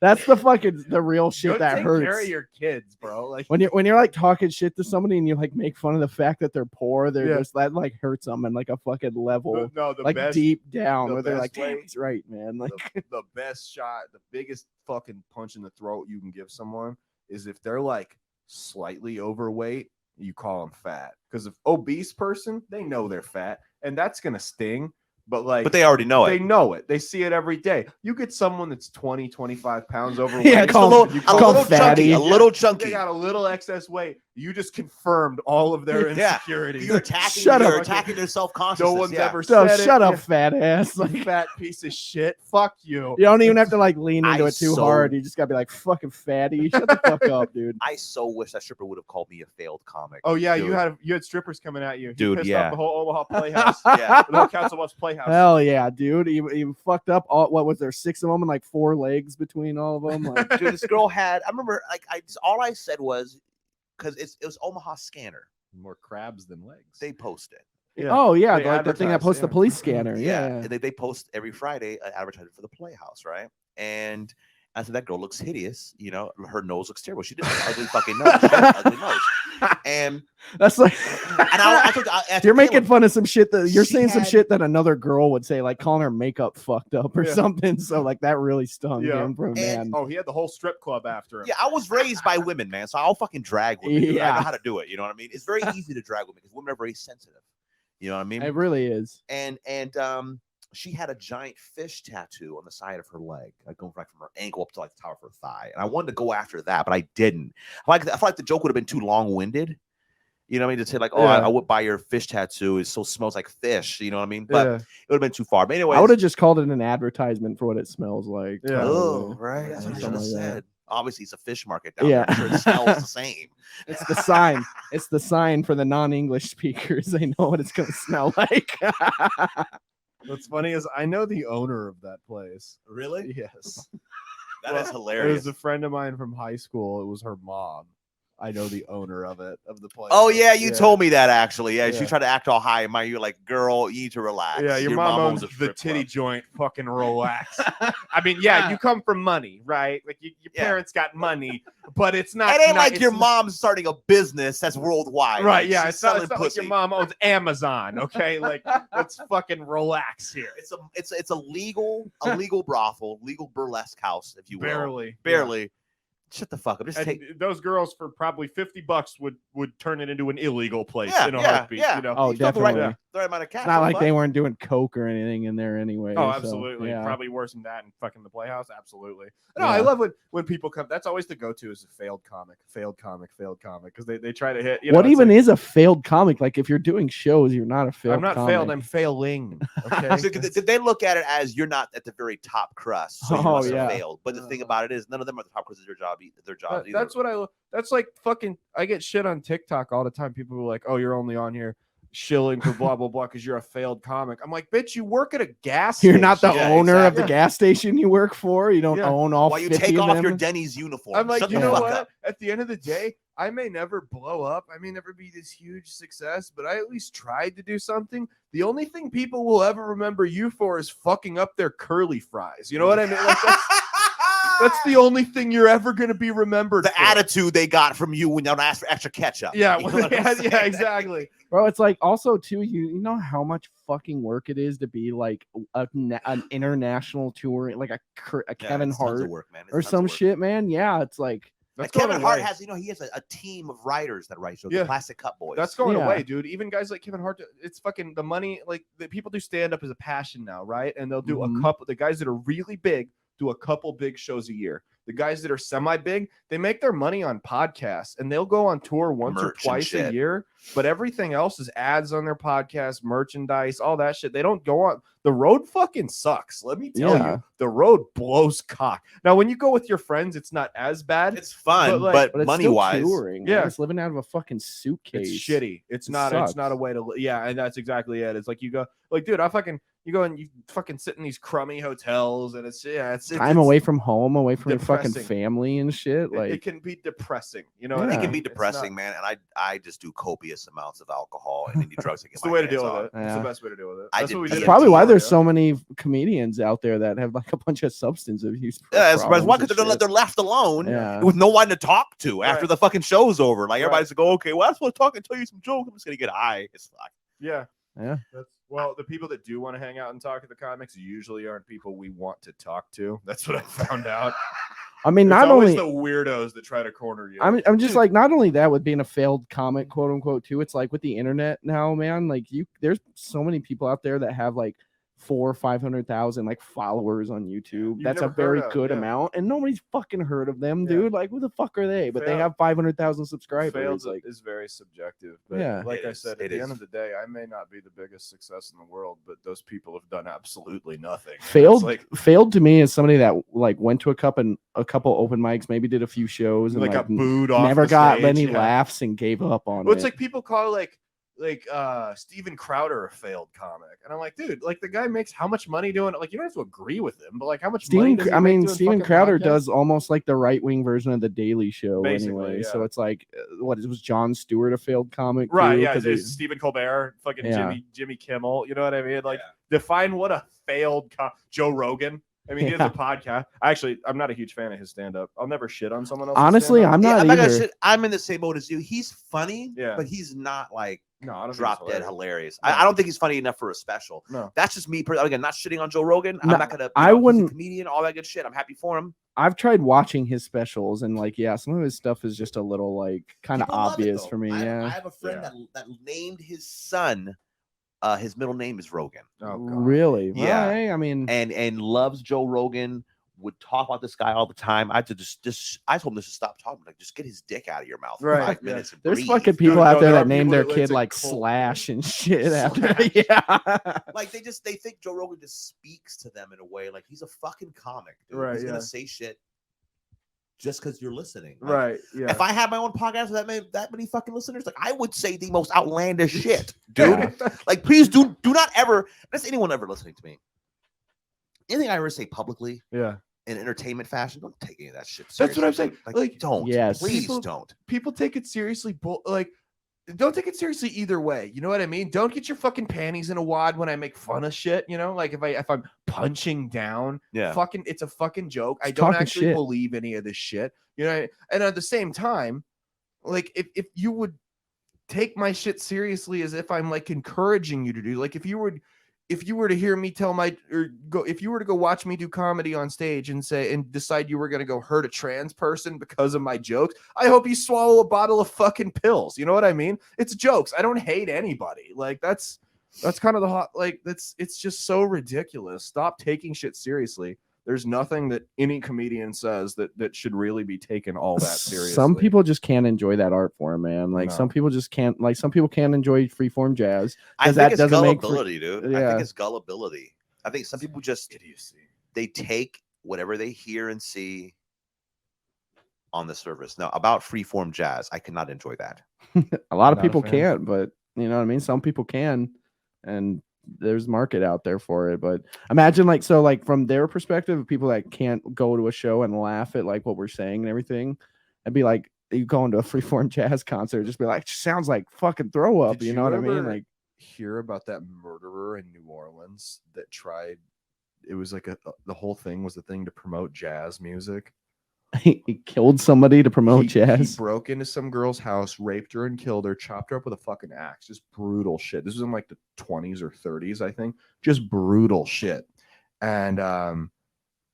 [SPEAKER 5] That's the real shit that
[SPEAKER 3] take
[SPEAKER 5] hurts.
[SPEAKER 3] Care of your kids, bro. Like
[SPEAKER 5] when you're like talking shit to somebody and you like make fun of the fact that they're poor, they're just that like hurts them in like a fucking level,
[SPEAKER 3] the
[SPEAKER 5] like
[SPEAKER 3] best,
[SPEAKER 5] deep down where they're like,
[SPEAKER 3] way,
[SPEAKER 5] damn, he's right, man. Like
[SPEAKER 3] the best shot, the biggest fucking punch in the throat you can give someone is if they're like slightly overweight, you call them fat. Because if obese person, they know they're fat, and that's gonna sting. But
[SPEAKER 6] they already know it.
[SPEAKER 3] They know it. They see it every day. You get someone that's 20, 25 pounds overweight.
[SPEAKER 5] Yeah, call them fatty.
[SPEAKER 6] A little chunky.
[SPEAKER 3] They got a little excess weight. You just confirmed all of their insecurities.
[SPEAKER 6] You're attacking their self-consciousness.
[SPEAKER 3] No one's ever said it.
[SPEAKER 5] Shut up, fat ass.
[SPEAKER 3] Like fat piece of shit. Fuck you.
[SPEAKER 5] You don't even have to like lean into it too hard. You just gotta be like fucking fatty. Shut the fuck up, dude.
[SPEAKER 6] I so wish that stripper would have called me a failed comic.
[SPEAKER 3] Oh yeah,
[SPEAKER 6] dude.
[SPEAKER 3] you had strippers coming at you.
[SPEAKER 6] Dude,
[SPEAKER 3] pissed off the whole Omaha Playhouse.
[SPEAKER 6] Yeah,
[SPEAKER 3] the whole Council Bluffs Playhouse.
[SPEAKER 5] Hell yeah, dude. He fucked up all. What was there? 6 of them and like 4 legs between all of them. Like,
[SPEAKER 6] dude, this girl had. I remember like all I said was because it was Omaha Scanner.
[SPEAKER 3] More crabs than legs.
[SPEAKER 6] They post it.
[SPEAKER 5] Yeah. Oh yeah, like the thing that posts the police scanner. Yeah.
[SPEAKER 6] They post every Friday an advertisement for the Playhouse, right? And I said that girl looks hideous. You know, her nose looks terrible. She did an ugly fucking nose. She had an ugly nose. And
[SPEAKER 5] that's like,
[SPEAKER 6] and I
[SPEAKER 5] you're making fun of some shit that you're saying some shit that another girl would say, like calling her makeup fucked up or something. So like that really stung him from man.
[SPEAKER 3] Oh, he had the whole strip club after him.
[SPEAKER 6] Yeah, I was raised by women, man. So I'll fucking drag women. Dude. I know how to do it. You know what I mean? It's very easy to drag women because women are very sensitive. You know what I mean?
[SPEAKER 5] It really is.
[SPEAKER 6] And she had a giant fish tattoo on the side of her leg, like going from her ankle up to like the top of her thigh. And I wanted to go after that, but I didn't. I feel like the joke would have been too long-winded. You know what I mean? To say like, oh, I would buy your fish tattoo. It so smells like fish. You know what I mean? But it would have been too far. But anyway,
[SPEAKER 5] I would have just called it an advertisement for what it smells like.
[SPEAKER 6] Yeah. Oh, right. That's what I should have said. Obviously, it's a fish market down there. I'm sure it smells the same.
[SPEAKER 5] It's the sign. It's the sign for the non-English speakers. They know what it's going to smell like.
[SPEAKER 3] What's funny is I know the owner of that place.
[SPEAKER 6] Really?
[SPEAKER 3] Yes.
[SPEAKER 6] That is hilarious.
[SPEAKER 3] It was a friend of mine from high school. It was her mom. I know the owner of the place.
[SPEAKER 6] Oh yeah, you told me that actually. Yeah, she tried to act all high and mighty. You're like, girl, you need to relax.
[SPEAKER 3] Yeah, your mom owns the titty joint. Fucking relax. I mean, you come from money, right? Like your parents got money, but it's not.
[SPEAKER 6] It ain't like your mom's starting a business that's worldwide.
[SPEAKER 3] Right?
[SPEAKER 6] Like,
[SPEAKER 3] yeah, it's not like your mom owns Amazon. Okay, like let's fucking relax here.
[SPEAKER 6] It's a legal brothel, legal burlesque house, if you will. Barely. Shut the fuck up. Just take
[SPEAKER 3] those girls for probably $50 would turn it into an illegal place in a heartbeat.
[SPEAKER 6] Yeah.
[SPEAKER 3] You know?
[SPEAKER 5] Oh, definitely.
[SPEAKER 6] The right amount of cash.
[SPEAKER 5] It's not like they weren't doing coke or anything in there anyway.
[SPEAKER 3] Oh, absolutely.
[SPEAKER 5] So,
[SPEAKER 3] probably worse than that in fucking the Playhouse. Absolutely. No, I love when people come. That's always the go-to is a failed comic, because they try to hit.
[SPEAKER 5] What even is a failed comic? Like if you're doing shows, you're not a failed.
[SPEAKER 3] I'm not
[SPEAKER 5] comic.
[SPEAKER 3] failed. I'm failing. Okay.
[SPEAKER 6] So they look at it as you're not at the very top crust, so you must have failed. But the thing about it is, none of them are the top crust of their job.
[SPEAKER 3] That's what that's like fucking. I get shit on TikTok all the time. People are like, "Oh, you're only on here shilling for blah blah blah because you're a failed comic." I'm like, bitch, you work at a gas station.
[SPEAKER 5] You're not the owner of the gas station you work for. You don't own all.
[SPEAKER 6] While you take off your Denny's uniform.
[SPEAKER 3] I'm like, you know what? At the end of the day, I may never blow up. I may never be this huge success, but I at least tried to do something. The only thing people will ever remember you for is fucking up their curly fries. You know what I mean? Like that's the only thing you're ever going to be remembered
[SPEAKER 6] for. Attitude they got from you when you don't ask for extra ketchup.
[SPEAKER 3] Yeah, exactly.
[SPEAKER 5] Bro, it's like also too, you know how much fucking work it is to be like an international tour, like a Kevin Hart or some shit, man. Yeah, it's like
[SPEAKER 6] Kevin Hart has, he has a team of writers that write shows, the Plastic Cup Boys.
[SPEAKER 3] That's going away, dude. Even guys like Kevin Hart, it's fucking the money. Like the people do stand up as a passion now, right? And they'll do a couple. The guys that are really big do a couple big shows a year. The guys that are semi-big, they make their money on podcasts and they'll go on tour once or twice a year, but everything else is ads on their podcast, merchandise, all that shit. They don't go on. The road fucking sucks. Let me tell you, the road blows cock. Now, when you go with your friends, it's not as bad.
[SPEAKER 6] It's fun, but money-wise,
[SPEAKER 5] it's living out of a fucking suitcase.
[SPEAKER 3] It's shitty. It's not a way to, and that's exactly it. It's like you go, like, dude, You go and you fucking sit in these crummy hotels, and it's
[SPEAKER 5] time away from home, away from your
[SPEAKER 3] depressing.
[SPEAKER 5] fucking family and shit. Like
[SPEAKER 3] it can be depressing, you know.
[SPEAKER 6] It can be depressing, man. And I just do copious amounts of alcohol and any drugs.
[SPEAKER 3] It's the way to deal with it. It's the best way to deal with it. That's what we did.
[SPEAKER 5] That's probably why there's so many comedians out there that have like a bunch of substance abuse.
[SPEAKER 6] Yeah, why? Because they're left alone with no one to talk to after the fucking show's over. Like everybody's like, oh, okay, well, I just want to talk and tell you some jokes. I'm just gonna get high. It's like,
[SPEAKER 3] yeah.
[SPEAKER 5] That's
[SPEAKER 3] well, the people that do want to hang out and talk to the comics usually aren't people we want to talk to. That's what I found out.
[SPEAKER 5] I mean,
[SPEAKER 3] There's
[SPEAKER 5] not
[SPEAKER 3] always
[SPEAKER 5] only
[SPEAKER 3] the weirdos that try to corner you.
[SPEAKER 5] I'm just like, not only that with being a failed comic, quote unquote, too. It's like with the internet now, man. Like there's so many people out there that have like 400,000 or 500,000 like followers on YouTube. That's a very good amount, and nobody's fucking heard of them, dude. Like, who the fuck are they? But they have 500,000 subscribers.
[SPEAKER 3] Failed is very subjective. But like I said, at the end of the day, I may not be the biggest success in the world, but those people have done absolutely nothing.
[SPEAKER 5] Failed to me is somebody that like went to a couple open mics, maybe did a few shows, and like
[SPEAKER 3] got booed off.
[SPEAKER 5] Never got any laughs and gave up on it.
[SPEAKER 3] Well, it's like people call like Steven Crowder a failed comic, and I'm like, dude, like the guy makes how much money doing it? Like, you don't have to agree with him, but like how much money does he make doing
[SPEAKER 5] Steven
[SPEAKER 3] fucking
[SPEAKER 5] Crowder
[SPEAKER 3] podcasts?
[SPEAKER 5] does almost like the right-wing version of the Daily Show.
[SPEAKER 3] Basically,
[SPEAKER 5] anyway, so it's like was Jon Stewart a failed comic,
[SPEAKER 3] right?
[SPEAKER 5] too?
[SPEAKER 3] Yeah, it's Stephen Colbert, fucking Jimmy Kimmel, you know what I mean? Like, define what a failed Joe Rogan. I mean, he has a podcast. I'm not a huge fan of his stand-up. I'll never shit on someone else.
[SPEAKER 5] Honestly, I'm not either.
[SPEAKER 6] I'm in the same boat as you. He's funny, but he's not like drop dead hilarious.
[SPEAKER 3] No.
[SPEAKER 6] I don't think he's funny enough for a special.
[SPEAKER 3] No,
[SPEAKER 6] that's just me. Again, not shitting on Joe Rogan.
[SPEAKER 5] No,
[SPEAKER 6] I'm not gonna.
[SPEAKER 5] I wouldn't.
[SPEAKER 6] He's a comedian, all that good shit. I'm happy for him.
[SPEAKER 5] I've tried watching his specials, and like, some of his stuff is just a little like kind of obvious for me.
[SPEAKER 6] I have a friend that named his son. His middle name is Rogan.
[SPEAKER 5] Oh, God. Really?
[SPEAKER 6] Yeah.
[SPEAKER 5] Well, I mean,
[SPEAKER 6] and loves Joe Rogan. Would talk about this guy all the time. I told him to stop talking. Like, just get his dick out of your mouth for 5 minutes. And
[SPEAKER 5] there's
[SPEAKER 6] breathe.
[SPEAKER 5] fucking people out there that name their kid like Slash and shit after.
[SPEAKER 6] Like they think Joe Rogan just speaks to them in a way like he's a fucking comic. Dude.
[SPEAKER 3] Right.
[SPEAKER 6] He's gonna say shit just because you're listening. Like,
[SPEAKER 3] right. Yeah.
[SPEAKER 6] If I had my own podcast with that many fucking listeners, like I would say the most outlandish shit, dude. Like, please do not ever. That's anyone ever listening to me. Anything I ever say publicly, in entertainment fashion, don't take any of that shit seriously.
[SPEAKER 3] That's what I'm saying. Like
[SPEAKER 6] don't. Please don't.
[SPEAKER 3] People take it seriously. Don't take it seriously either way. You know what I mean? Don't get your fucking panties in a wad when I make fun of shit. You know, like if I'm punching down, fucking, it's a fucking joke. I don't actually believe any of this shit. You know, and at the same time, like if you would take my shit seriously as if I'm like encouraging you to do, like if you were to hear me if you were to go watch me do comedy on stage and decide you were going to go hurt a trans person because of my jokes, I hope you swallow a bottle of fucking pills. You know what I mean? It's jokes. I don't hate anybody. Like that's kind of the hot, like it's just so ridiculous. Stop taking shit seriously. There's nothing that any comedian says that should really be taken all that seriously.
[SPEAKER 5] Some people just can't enjoy that art form, man. Like some people just can't. Like some people can't enjoy freeform jazz.
[SPEAKER 6] I think it's gullibility, dude. I think it's gullibility. I think some people just they take whatever they hear and see on the surface. Now, about freeform jazz, I cannot enjoy that.
[SPEAKER 5] A lot of people can't, but you know what I mean. Some people can, and there's market out there for it. But imagine like from their perspective, people that can't go to a show and laugh at like what we're saying and everything, it'd be like you going to a freeform jazz concert, just be like, sounds like fucking throw up. You know what I mean? Like,
[SPEAKER 3] hear about that murderer in New Orleans that tried? It was like the whole thing was the thing to promote jazz music.
[SPEAKER 5] He killed somebody to promote jazz.
[SPEAKER 3] He broke into some girl's house, raped her and killed her, chopped her up with a fucking axe. Just brutal shit. This was in like the 20s or 30s, I think. Just brutal shit. And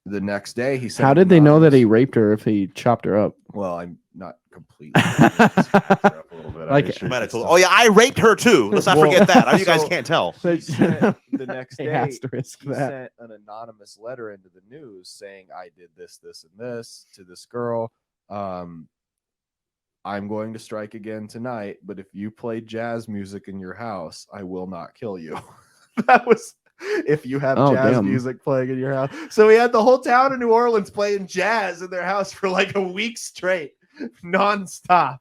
[SPEAKER 3] the next day he said,
[SPEAKER 5] how did they know that he raped her if he chopped her up?
[SPEAKER 3] Well, I'm not completely a little bit.
[SPEAKER 5] Like,
[SPEAKER 6] oh yeah, I raped her too. Let's not forget that. You guys can't tell.
[SPEAKER 3] The next day
[SPEAKER 5] he
[SPEAKER 3] sent an anonymous letter into the news saying, I did this, this, and this to this girl. I'm going to strike again tonight, but if you play jazz music in your house, I will not kill you. That was if you have jazz music playing in your house. So we had the whole town of New Orleans playing jazz in their house for like a week straight, nonstop.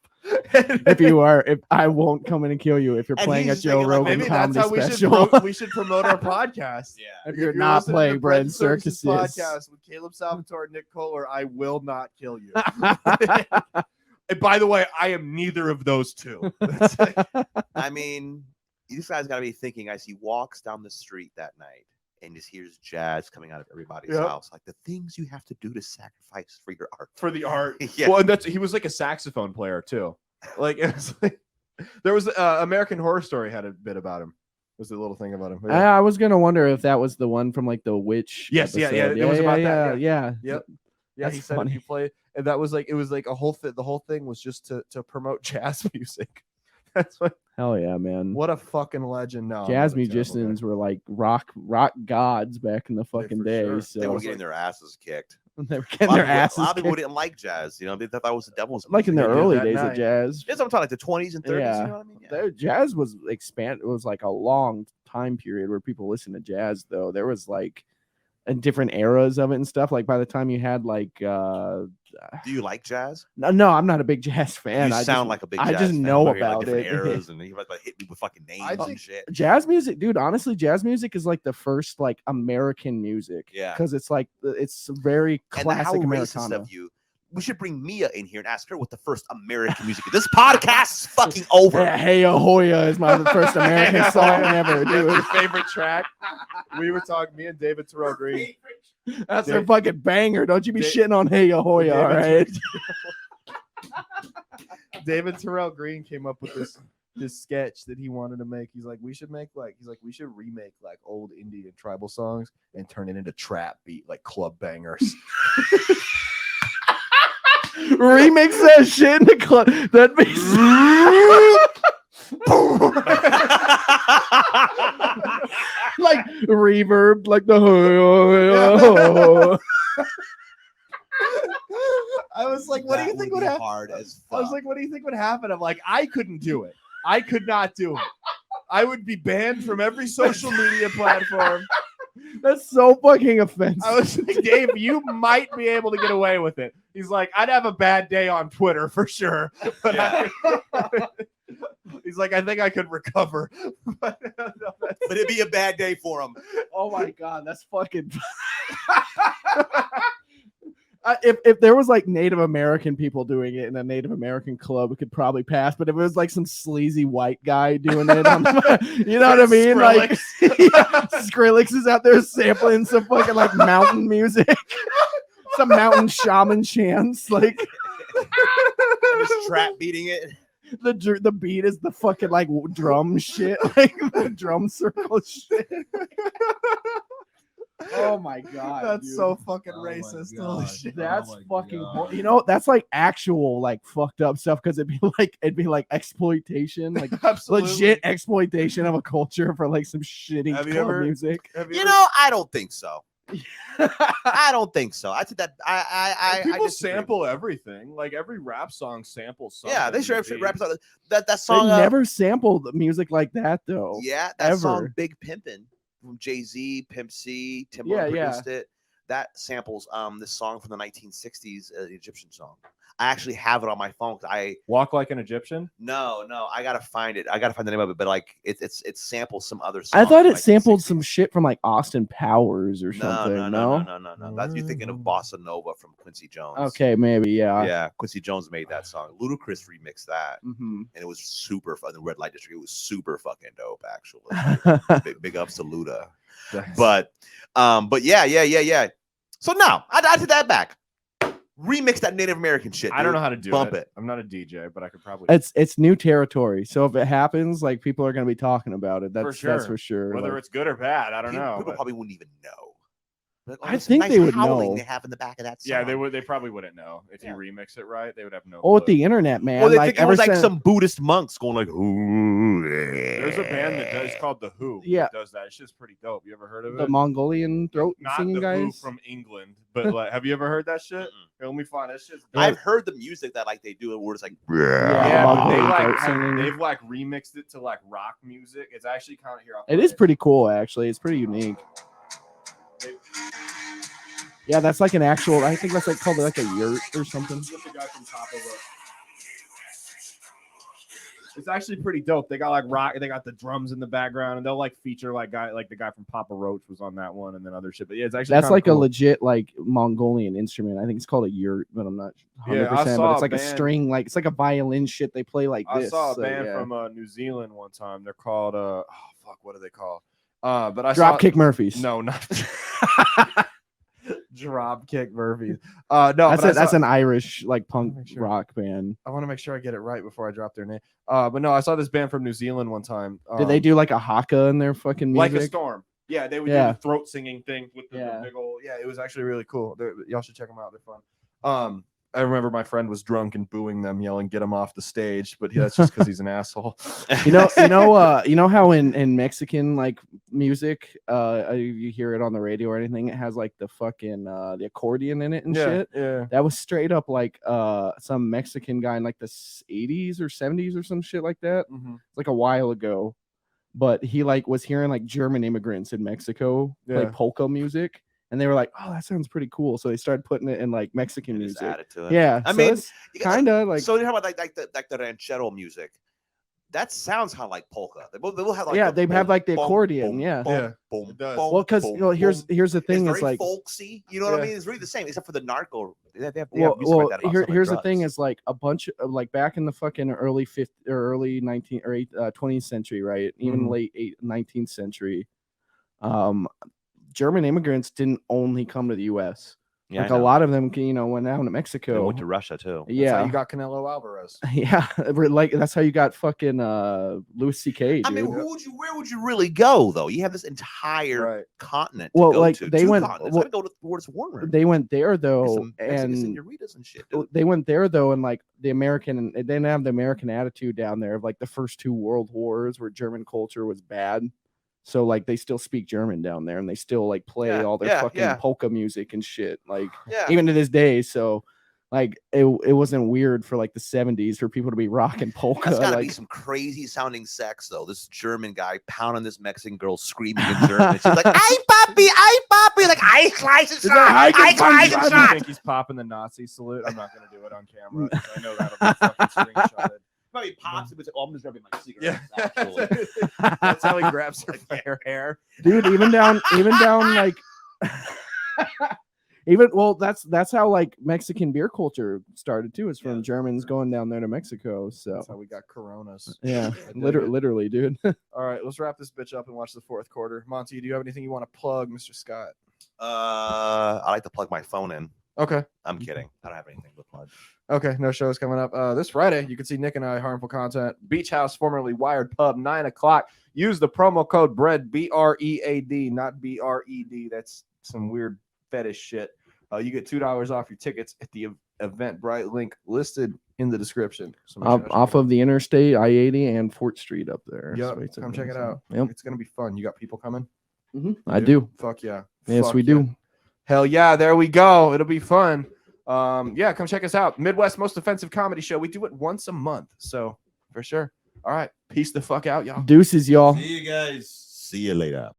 [SPEAKER 5] If you are, if I won't come in and kill you if you're
[SPEAKER 6] And
[SPEAKER 5] playing a
[SPEAKER 6] he's
[SPEAKER 5] Joe
[SPEAKER 6] thinking, like,
[SPEAKER 5] Rogan
[SPEAKER 3] Maybe
[SPEAKER 5] comedy
[SPEAKER 3] that's how
[SPEAKER 5] special.
[SPEAKER 3] we should promote our podcast.
[SPEAKER 6] Yeah.
[SPEAKER 5] If you're not
[SPEAKER 3] listening
[SPEAKER 5] playing
[SPEAKER 3] to
[SPEAKER 5] Bread and
[SPEAKER 3] Circus
[SPEAKER 5] Circuses.
[SPEAKER 3] podcast with Caleb Salvatore and Nick Kohler, I will not kill you. And by the way, I am neither of those two.
[SPEAKER 6] I mean, this guy's got to be thinking as he walks down the street that night and just hears jazz coming out of everybody's house, like the things you have to do to sacrifice for your art.
[SPEAKER 3] For the art.
[SPEAKER 6] Yeah.
[SPEAKER 3] Well, and he was like a saxophone player too. Like, it was like there was American Horror Story had a bit about him. Was the little thing about him.
[SPEAKER 5] I was gonna wonder if that was the one from like the witch.
[SPEAKER 3] Yes,
[SPEAKER 5] episode.
[SPEAKER 3] it was about that.
[SPEAKER 5] Yeah.
[SPEAKER 3] Yep. Yeah,
[SPEAKER 5] That's
[SPEAKER 3] he said
[SPEAKER 5] funny.
[SPEAKER 3] if you play, and that was like, it was like a whole thing. The whole thing was just to promote jazz music. That's what.
[SPEAKER 5] Hell yeah, man.
[SPEAKER 3] What a fucking legend! No,
[SPEAKER 5] Jazz musicians were like rock gods back in the fucking day.
[SPEAKER 3] sure.
[SPEAKER 5] So
[SPEAKER 6] They were getting their asses kicked.
[SPEAKER 5] they were getting their asses
[SPEAKER 6] A lot of people
[SPEAKER 5] kicked.
[SPEAKER 6] didn't like jazz. You know, they thought that was the devil's
[SPEAKER 5] Like in the
[SPEAKER 6] music.
[SPEAKER 3] did
[SPEAKER 5] early
[SPEAKER 3] that
[SPEAKER 5] days
[SPEAKER 3] night.
[SPEAKER 5] of jazz.
[SPEAKER 6] Yes, I'm talking like the 20s and 30s.
[SPEAKER 5] Yeah.
[SPEAKER 6] You know what I mean? Yeah.
[SPEAKER 5] Their jazz was expanded. It was like a long time period where people listened to jazz. Though there was like different eras of it and stuff. Like by the time you had like,
[SPEAKER 6] Do you like jazz?
[SPEAKER 5] no, I'm not a big jazz fan.
[SPEAKER 6] You sound like a big.
[SPEAKER 5] I
[SPEAKER 6] jazz
[SPEAKER 5] just
[SPEAKER 6] fan.
[SPEAKER 5] know
[SPEAKER 6] Over here, like,
[SPEAKER 5] about
[SPEAKER 6] different
[SPEAKER 5] it.
[SPEAKER 6] eras, and you like hit me with fucking names and
[SPEAKER 3] think-
[SPEAKER 6] shit.
[SPEAKER 5] Jazz music, dude. Honestly, jazz music is like the first like American music.
[SPEAKER 6] Yeah.
[SPEAKER 5] because it's like it's very
[SPEAKER 6] And how
[SPEAKER 5] classic
[SPEAKER 6] racist
[SPEAKER 5] Americana.
[SPEAKER 6] of you. We should bring Mia in here and ask her what the first American music is. This podcast is fucking over.
[SPEAKER 5] Yeah, Hey Ahoya is my first American song ever,
[SPEAKER 3] That's your
[SPEAKER 5] dude.
[SPEAKER 3] favorite track. We were talking, me and David Terrell Green.
[SPEAKER 5] That's their fucking banger. Don't you be shitting on Hey Ahoya, all right?
[SPEAKER 3] David Terrell Green came up with this sketch that he wanted to make. He's like, we should remake like old Indian tribal songs and turn it into trap beat, like club bangers.
[SPEAKER 5] Remix that shit in the club. That makes like reverb, like the
[SPEAKER 3] I was like, what do you think would happen?
[SPEAKER 6] Hard as
[SPEAKER 3] I was
[SPEAKER 6] fuck.
[SPEAKER 3] like, what do you think would happen? I'm like, I couldn't do it. I could not do it. I would be banned from every social media platform.
[SPEAKER 5] That's so fucking offensive.
[SPEAKER 3] I was like, Dave, you might be able to get away with it. He's like, I'd have a bad day on Twitter for sure. But he's like, I think I could recover. But
[SPEAKER 6] it'd be a bad day for him.
[SPEAKER 5] Oh my god, that's fucking. If there was like Native American people doing it in a Native American club, it could probably pass. But if it was like some sleazy white guy doing it, you know what I mean? Like Skrillex is out there sampling some fucking like mountain music, some mountain shaman chants. Like
[SPEAKER 6] Just trap beating it.
[SPEAKER 5] the beat is the fucking like drum shit, like the drum circle shit. Oh my god,
[SPEAKER 3] that's
[SPEAKER 5] dude.
[SPEAKER 3] so fucking racist. Holy shit.
[SPEAKER 5] That's you know, that's like actual like fucked up stuff because it'd be like exploitation, like
[SPEAKER 3] Absolutely.
[SPEAKER 5] legit exploitation of a culture for like some shitty
[SPEAKER 3] Have you
[SPEAKER 5] club
[SPEAKER 3] ever-
[SPEAKER 5] music.
[SPEAKER 6] You know, I don't think so. I don't think so. I think that I
[SPEAKER 3] People
[SPEAKER 6] disagree.
[SPEAKER 3] sample everything. Like every rap song samples something.
[SPEAKER 6] Yeah, they sure
[SPEAKER 3] to
[SPEAKER 6] rap
[SPEAKER 3] be-
[SPEAKER 6] song. That
[SPEAKER 5] They
[SPEAKER 6] song.
[SPEAKER 5] never sampled music like that though.
[SPEAKER 6] Yeah, that
[SPEAKER 5] ever.
[SPEAKER 6] song "Big Pimpin'" from Jay-Z, Pimp C, Timbaland
[SPEAKER 5] Yeah,
[SPEAKER 6] produced it. That samples this song from the 1960s, Egyptian song. I actually have it on my phone because I
[SPEAKER 3] Walk Like an Egyptian.
[SPEAKER 6] no, I gotta find it. I gotta find the name of it, but like it samples some other song.
[SPEAKER 5] I thought
[SPEAKER 6] from
[SPEAKER 5] it sampled
[SPEAKER 6] 1960s.
[SPEAKER 5] some shit from like Austin Powers or something.
[SPEAKER 6] No. That's you're thinking of Bossa Nova from Quincy Jones.
[SPEAKER 5] Okay, maybe
[SPEAKER 6] Yeah, Quincy Jones made that song. Ludacris remixed that,
[SPEAKER 5] Mhm.
[SPEAKER 6] and it was super fun. The Red Light District, it was super fucking dope, actually. big ups to Luda. But yeah. So now I did that back. Remix that Native American shit.
[SPEAKER 3] I don't
[SPEAKER 6] dude.
[SPEAKER 3] know how to do
[SPEAKER 6] Bump
[SPEAKER 3] it.
[SPEAKER 6] it.
[SPEAKER 3] I'm not a DJ, but I could probably.
[SPEAKER 5] It's new territory. So if it happens, like people are gonna be talking about it. That's for sure.
[SPEAKER 3] Whether
[SPEAKER 5] Like,
[SPEAKER 3] it's good or bad, I don't know.
[SPEAKER 6] People
[SPEAKER 3] but-
[SPEAKER 6] probably wouldn't even know. Like,
[SPEAKER 5] I
[SPEAKER 6] this
[SPEAKER 5] think
[SPEAKER 6] nice
[SPEAKER 5] they would
[SPEAKER 6] howling
[SPEAKER 5] know.
[SPEAKER 6] they have in the back of that song.
[SPEAKER 3] Yeah, they would. They probably wouldn't know if
[SPEAKER 6] Yeah.
[SPEAKER 3] you remix it right. They would have no.
[SPEAKER 5] oh, with
[SPEAKER 3] clue.
[SPEAKER 5] the internet, man.
[SPEAKER 6] Well, they
[SPEAKER 5] like
[SPEAKER 6] think it was like
[SPEAKER 5] since-
[SPEAKER 6] some Buddhist monks going like, ooh.
[SPEAKER 3] There's a band that does called the Who.
[SPEAKER 5] Yeah.
[SPEAKER 3] that does that. It's just pretty dope. You ever heard of it?
[SPEAKER 5] the Mongolian throat
[SPEAKER 3] Not
[SPEAKER 5] singing
[SPEAKER 3] the Who
[SPEAKER 5] guys.
[SPEAKER 3] from England, but like, have you ever heard that shit? Here, let me find it. Shit's dope.
[SPEAKER 6] I've heard the music that like they do where it's like,
[SPEAKER 3] Yeah, but
[SPEAKER 5] Mongolian throat
[SPEAKER 3] have,
[SPEAKER 5] singing.
[SPEAKER 3] they've like remixed it to like rock music. It's actually kind of here.
[SPEAKER 5] It is pretty cool, actually. It's pretty unique. Yeah, that's like an actual. I think that's like called like a yurt or something.
[SPEAKER 3] The guy from Top of It's actually pretty dope. They got like rock, they got the drums in the background, and they'll like feature like the guy from Papa Roach was on that one, and then other shit. But yeah, it's actually
[SPEAKER 5] that's like
[SPEAKER 3] cool.
[SPEAKER 5] a legit like Mongolian instrument. I think it's called a yurt, but I'm not 100%. But it's like a string, like it's like a violin shit. They play like this.
[SPEAKER 3] I saw a band from New Zealand one time. They're called what are they called? But I
[SPEAKER 5] Dropkick Murphys.
[SPEAKER 3] No, not Dropkick Murphys. No,
[SPEAKER 5] that's an Irish like punk rock band.
[SPEAKER 3] I want to make sure I get it right before I drop their name. But no, I saw this band from New Zealand one time.
[SPEAKER 5] Did they do like a haka in their fucking music?
[SPEAKER 3] Like a storm? Yeah, they would do the throat singing thing with the big old. Yeah, it was actually really cool. Y'all should check them out. They're fun. I remember my friend was drunk and booing them, yelling, "Get him off the stage!" But that's just because he's an asshole.
[SPEAKER 5] You know how in Mexican like music, you hear it on the radio or anything, it has like the fucking the accordion in it and shit.
[SPEAKER 3] Yeah,
[SPEAKER 5] that was straight up like some Mexican guy in like the 80s or 70s or some shit like that.
[SPEAKER 3] Mm-hmm.
[SPEAKER 5] Like a while ago, but he like was hearing like German immigrants in Mexico play polka music. And they were like, "Oh, that sounds pretty cool." So they started putting it in like Mexican music.
[SPEAKER 6] Added to it.
[SPEAKER 5] Yeah,
[SPEAKER 6] I mean,
[SPEAKER 5] kind of like.
[SPEAKER 6] So you know about like the ranchero music. That sounds kind of like polka. They will have like
[SPEAKER 5] they have like the accordion.
[SPEAKER 6] Boom,
[SPEAKER 5] well, because here's the thing
[SPEAKER 6] it's
[SPEAKER 5] is like
[SPEAKER 6] folksy. You know what I mean? It's really the same, except for the narco. Here's
[SPEAKER 5] the thing is like a bunch of like back in the fucking early 19th or 20th century, right? Even late 19th century. German immigrants didn't only come to the U.S.
[SPEAKER 6] Yeah,
[SPEAKER 5] like a lot of them, went down to Mexico.
[SPEAKER 6] They went to Russia too.
[SPEAKER 5] Yeah,
[SPEAKER 3] that's how you got Canelo Alvarez.
[SPEAKER 5] Yeah, like that's how you got fucking Louis C.K.
[SPEAKER 6] I mean, where would you really go though? You have this entire continent.
[SPEAKER 5] Well,
[SPEAKER 6] to go
[SPEAKER 5] like
[SPEAKER 6] to.
[SPEAKER 5] they
[SPEAKER 6] Two
[SPEAKER 5] went.
[SPEAKER 6] Well, go towards warmer.
[SPEAKER 5] They went there though,
[SPEAKER 6] and senoritas and shit. Dude.
[SPEAKER 5] They went there though, and like they didn't have the American attitude down there of like the first two world wars where German culture was bad. So like they still speak German down there, and they still like play all their fucking polka music and shit, like even to this day. So like it wasn't weird for like the 70s for people to be rocking polka.
[SPEAKER 6] That's gotta
[SPEAKER 5] like,
[SPEAKER 6] be some crazy sounding sex though. This German guy pounding this Mexican girl, screaming in German. She's like, "Ay papi," like I slice and shot.
[SPEAKER 3] I think he's popping the Nazi salute. I'm not gonna do it on camera. I know that'll be fucking screenshotted.
[SPEAKER 6] Probably pops it, but I'm just grabbing my cigarette.
[SPEAKER 3] Yeah, that's how he grabs her hair,
[SPEAKER 5] dude. Even down like, that's how like Mexican beer culture started too. It's from Germans going down there to Mexico. So
[SPEAKER 3] that's how we got Coronas.
[SPEAKER 5] Yeah, literally, dude.
[SPEAKER 3] All right, let's wrap this bitch up and watch the fourth quarter. Monty, do you have anything you want to plug, Mr. Scott?
[SPEAKER 6] I like to plug my phone in.
[SPEAKER 3] Okay.
[SPEAKER 6] I'm kidding. I don't have anything to plug.
[SPEAKER 3] Okay, no shows coming up. This Friday, you can see Nick and I, Harmful Content, Beach House, formerly Wired Pub, 9 o'clock. Use the promo code BREAD, BREAD, not BRED. That's some weird fetish shit. You get $2 off your tickets at the Eventbrite link listed in the description.
[SPEAKER 5] Off of the interstate, I-80 and Fort Street up there.
[SPEAKER 3] Yep, come check it out.
[SPEAKER 5] Yep.
[SPEAKER 3] It's going to be fun. You got people coming?
[SPEAKER 5] I do.
[SPEAKER 3] Fuck yeah.
[SPEAKER 5] Yes, we do.
[SPEAKER 3] Hell yeah, there we go. It'll be fun. Come check us out. Midwest Most Offensive Comedy Show. We do it once a month, so for sure. All right, peace the fuck out, y'all.
[SPEAKER 5] Deuces, y'all.
[SPEAKER 6] See you guys. See you later.